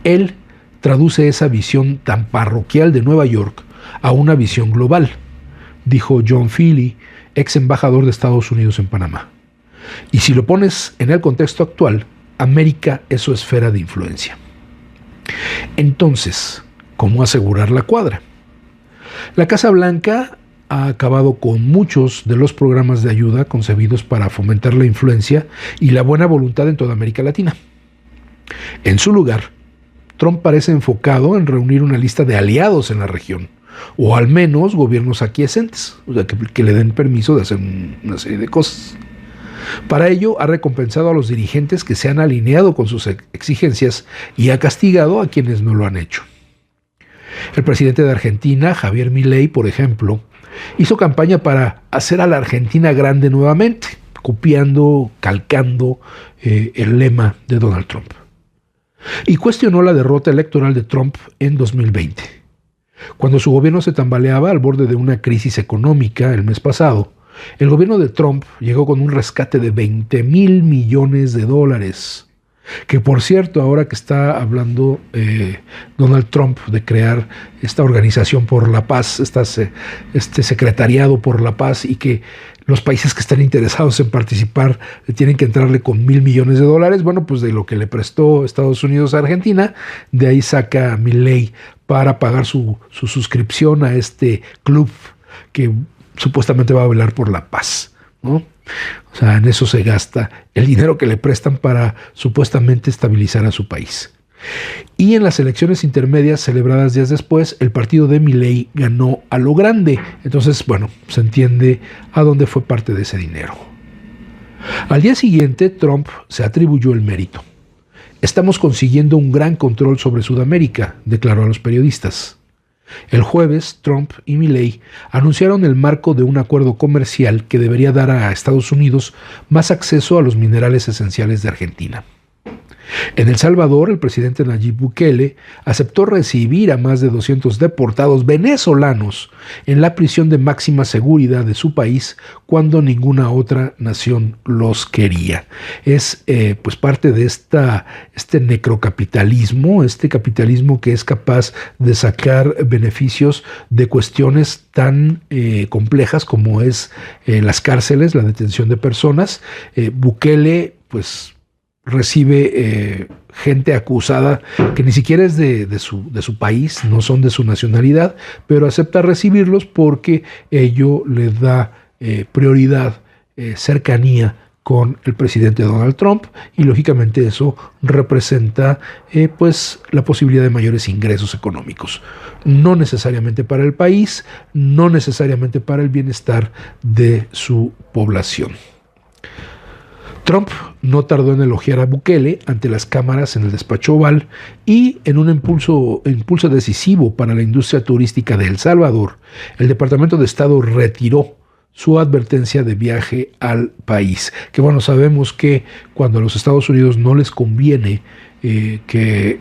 Él traduce esa visión tan parroquial de Nueva York a una visión global, dijo John Feely, ex embajador de Estados Unidos en Panamá. Y si lo pones en el contexto actual, América es su esfera de influencia. Entonces, ¿cómo asegurar la cuadra? La Casa Blanca ha acabado con muchos de los programas de ayuda concebidos para fomentar la influencia y la buena voluntad en toda América Latina. En su lugar, Trump parece enfocado en reunir una lista de aliados en la región, o al menos gobiernos aquiescentes, o sea, que le den permiso de hacer una serie de cosas. Para ello, ha recompensado a los dirigentes que se han alineado con sus exigencias y ha castigado a quienes no lo han hecho. El presidente de Argentina, Javier Milei, por ejemplo, hizo campaña para hacer a la Argentina grande nuevamente, copiando, calcando el lema de Donald Trump. Y cuestionó la derrota electoral de Trump en 2020. Cuando su gobierno se tambaleaba al borde de una crisis económica el mes pasado, el gobierno de Trump llegó con un rescate de $20,000 millones, que por cierto, ahora que está hablando Donald Trump de crear esta organización por la paz, este secretariado por la paz, y que los países que están interesados en participar tienen que entrarle con $1,000 millones, bueno, pues de lo que le prestó Estados Unidos a Argentina, de ahí saca Milei para pagar su suscripción a este club que supuestamente va a velar por la paz, ¿no? O sea, en eso se gasta el dinero que le prestan para supuestamente estabilizar a su país. Y en las elecciones intermedias celebradas días después, el partido de Milei ganó a lo grande. Entonces, bueno, se entiende a dónde fue parte de ese dinero. Al día siguiente, Trump se atribuyó el mérito. Estamos consiguiendo un gran control sobre Sudamérica, declaró a los periodistas. El jueves, Trump y Milei anunciaron el marco de un acuerdo comercial que debería dar a Estados Unidos más acceso a los minerales esenciales de Argentina. En El Salvador, el presidente Nayib Bukele aceptó recibir a más de 200 deportados venezolanos en la prisión de máxima seguridad de su país cuando ninguna otra nación los quería. Es pues parte de este necrocapitalismo, este capitalismo que es capaz de sacar beneficios de cuestiones tan complejas como es las cárceles, la detención de personas. Bukele, pues, recibe gente acusada que ni siquiera es de su país, no son de su nacionalidad, pero acepta recibirlos porque ello le da prioridad, cercanía con el presidente Donald Trump, y lógicamente eso representa pues la posibilidad de mayores ingresos económicos, no necesariamente para el país, no necesariamente para el bienestar de su población. Trump no tardó en elogiar a Bukele ante las cámaras en el despacho Oval, y en un impulso decisivo para la industria turística de El Salvador, el Departamento de Estado retiró su advertencia de viaje al país. Que bueno, sabemos que cuando a los Estados Unidos no les conviene que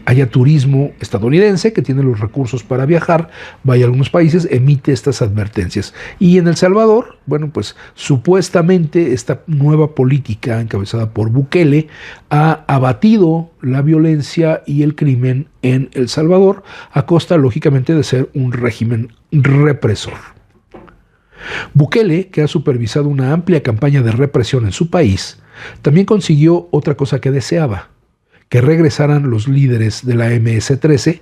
haya turismo estadounidense que tiene los recursos para viajar, vaya a algunos países, emite estas advertencias. Y en El Salvador, bueno, pues supuestamente esta nueva política encabezada por Bukele ha abatido la violencia y el crimen en El Salvador, a costa, lógicamente, de ser un régimen represor. Bukele, que ha supervisado una amplia campaña de represión en su país, También consiguió otra cosa que deseaba, que regresaran los líderes de la MS-13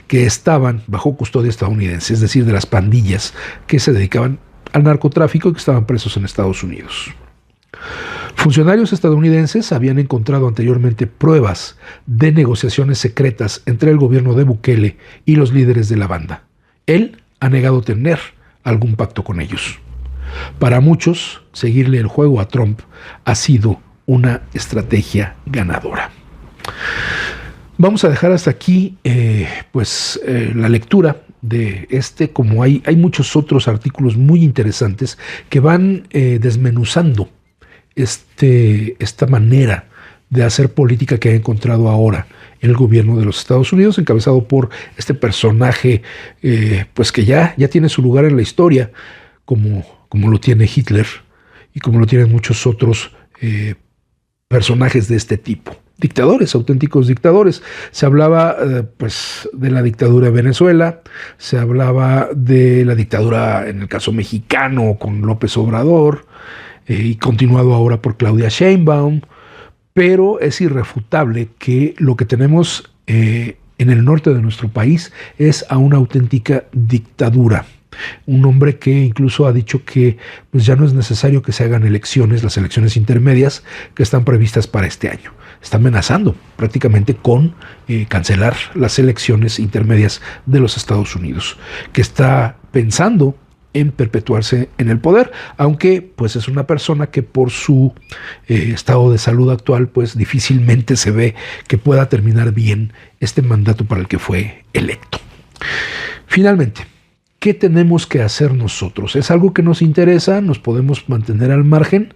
que estaban bajo custodia estadounidense, es decir, de las pandillas que se dedicaban al narcotráfico y que estaban presos en Estados Unidos. Funcionarios estadounidenses habían encontrado anteriormente pruebas de negociaciones secretas entre el gobierno de Bukele y los líderes de la banda. Él ha negado tener algún pacto con ellos. Para muchos, seguirle el juego a Trump ha sido una estrategia ganadora. Vamos a dejar hasta aquí la lectura de como hay muchos otros artículos muy interesantes que van desmenuzando esta manera de hacer política que ha encontrado ahora el gobierno de los Estados Unidos, encabezado por este personaje que ya tiene su lugar en la historia, como lo tiene Hitler y como lo tienen muchos otros personajes de este tipo. Dictadores, auténticos dictadores. Se hablaba de la dictadura de Venezuela, se hablaba de la dictadura en el caso mexicano con López Obrador y continuado ahora por Claudia Sheinbaum, pero es irrefutable que lo que tenemos en el norte de nuestro país es a una auténtica dictadura. Un hombre que incluso ha dicho que ya no es necesario que se hagan las elecciones intermedias que están previstas para este año. Está amenazando prácticamente con cancelar las elecciones intermedias de los Estados Unidos, que está pensando en perpetuarse en el poder, aunque es una persona que por su estado de salud actual difícilmente se ve que pueda terminar bien este mandato para el que fue electo. Finalmente, ¿qué tenemos que hacer nosotros? ¿Es algo que nos interesa? ¿Nos podemos mantener al margen?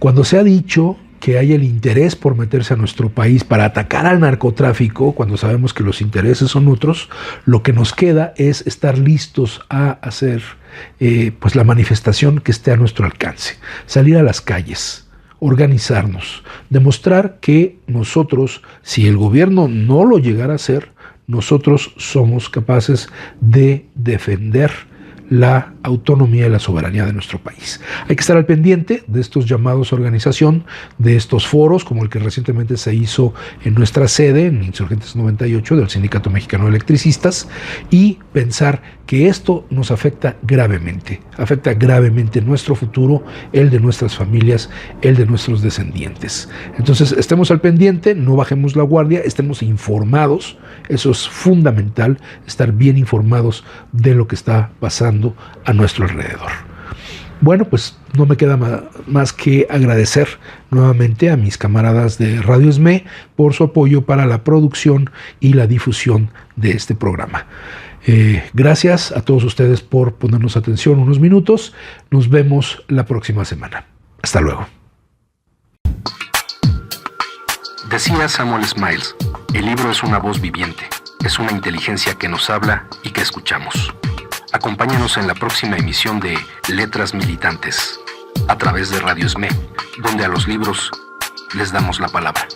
Cuando se ha dicho que hay el interés por meterse a nuestro país para atacar al narcotráfico, cuando sabemos que los intereses son otros, lo que nos queda es estar listos a hacer la manifestación que esté a nuestro alcance, salir a las calles, organizarnos, demostrar que nosotros, si el gobierno no lo llegara a hacer, nosotros somos capaces de defender la autonomía y la soberanía de nuestro país. Hay que estar al pendiente de estos llamados a organización, de estos foros, como el que recientemente se hizo en nuestra sede, en Insurgentes 98, del Sindicato Mexicano de Electricistas, y pensar que esto nos afecta gravemente nuestro futuro, el de nuestras familias, el de nuestros descendientes. Entonces, estemos al pendiente, no bajemos la guardia, estemos informados. Eso es fundamental, estar bien informados de lo que está pasando a nuestro alrededor. Bueno, no me queda más que agradecer nuevamente a mis camaradas de Radio SME por su apoyo para la producción y la difusión de este programa. Gracias a todos ustedes por ponernos atención unos minutos. Nos vemos la próxima semana. Hasta luego. Decía Samuel Smiles, el libro es una voz viviente, es una inteligencia que nos habla y que escuchamos. Acompáñanos en la próxima emisión de Letras Militantes, a través de Radio SME, donde a los libros les damos la palabra.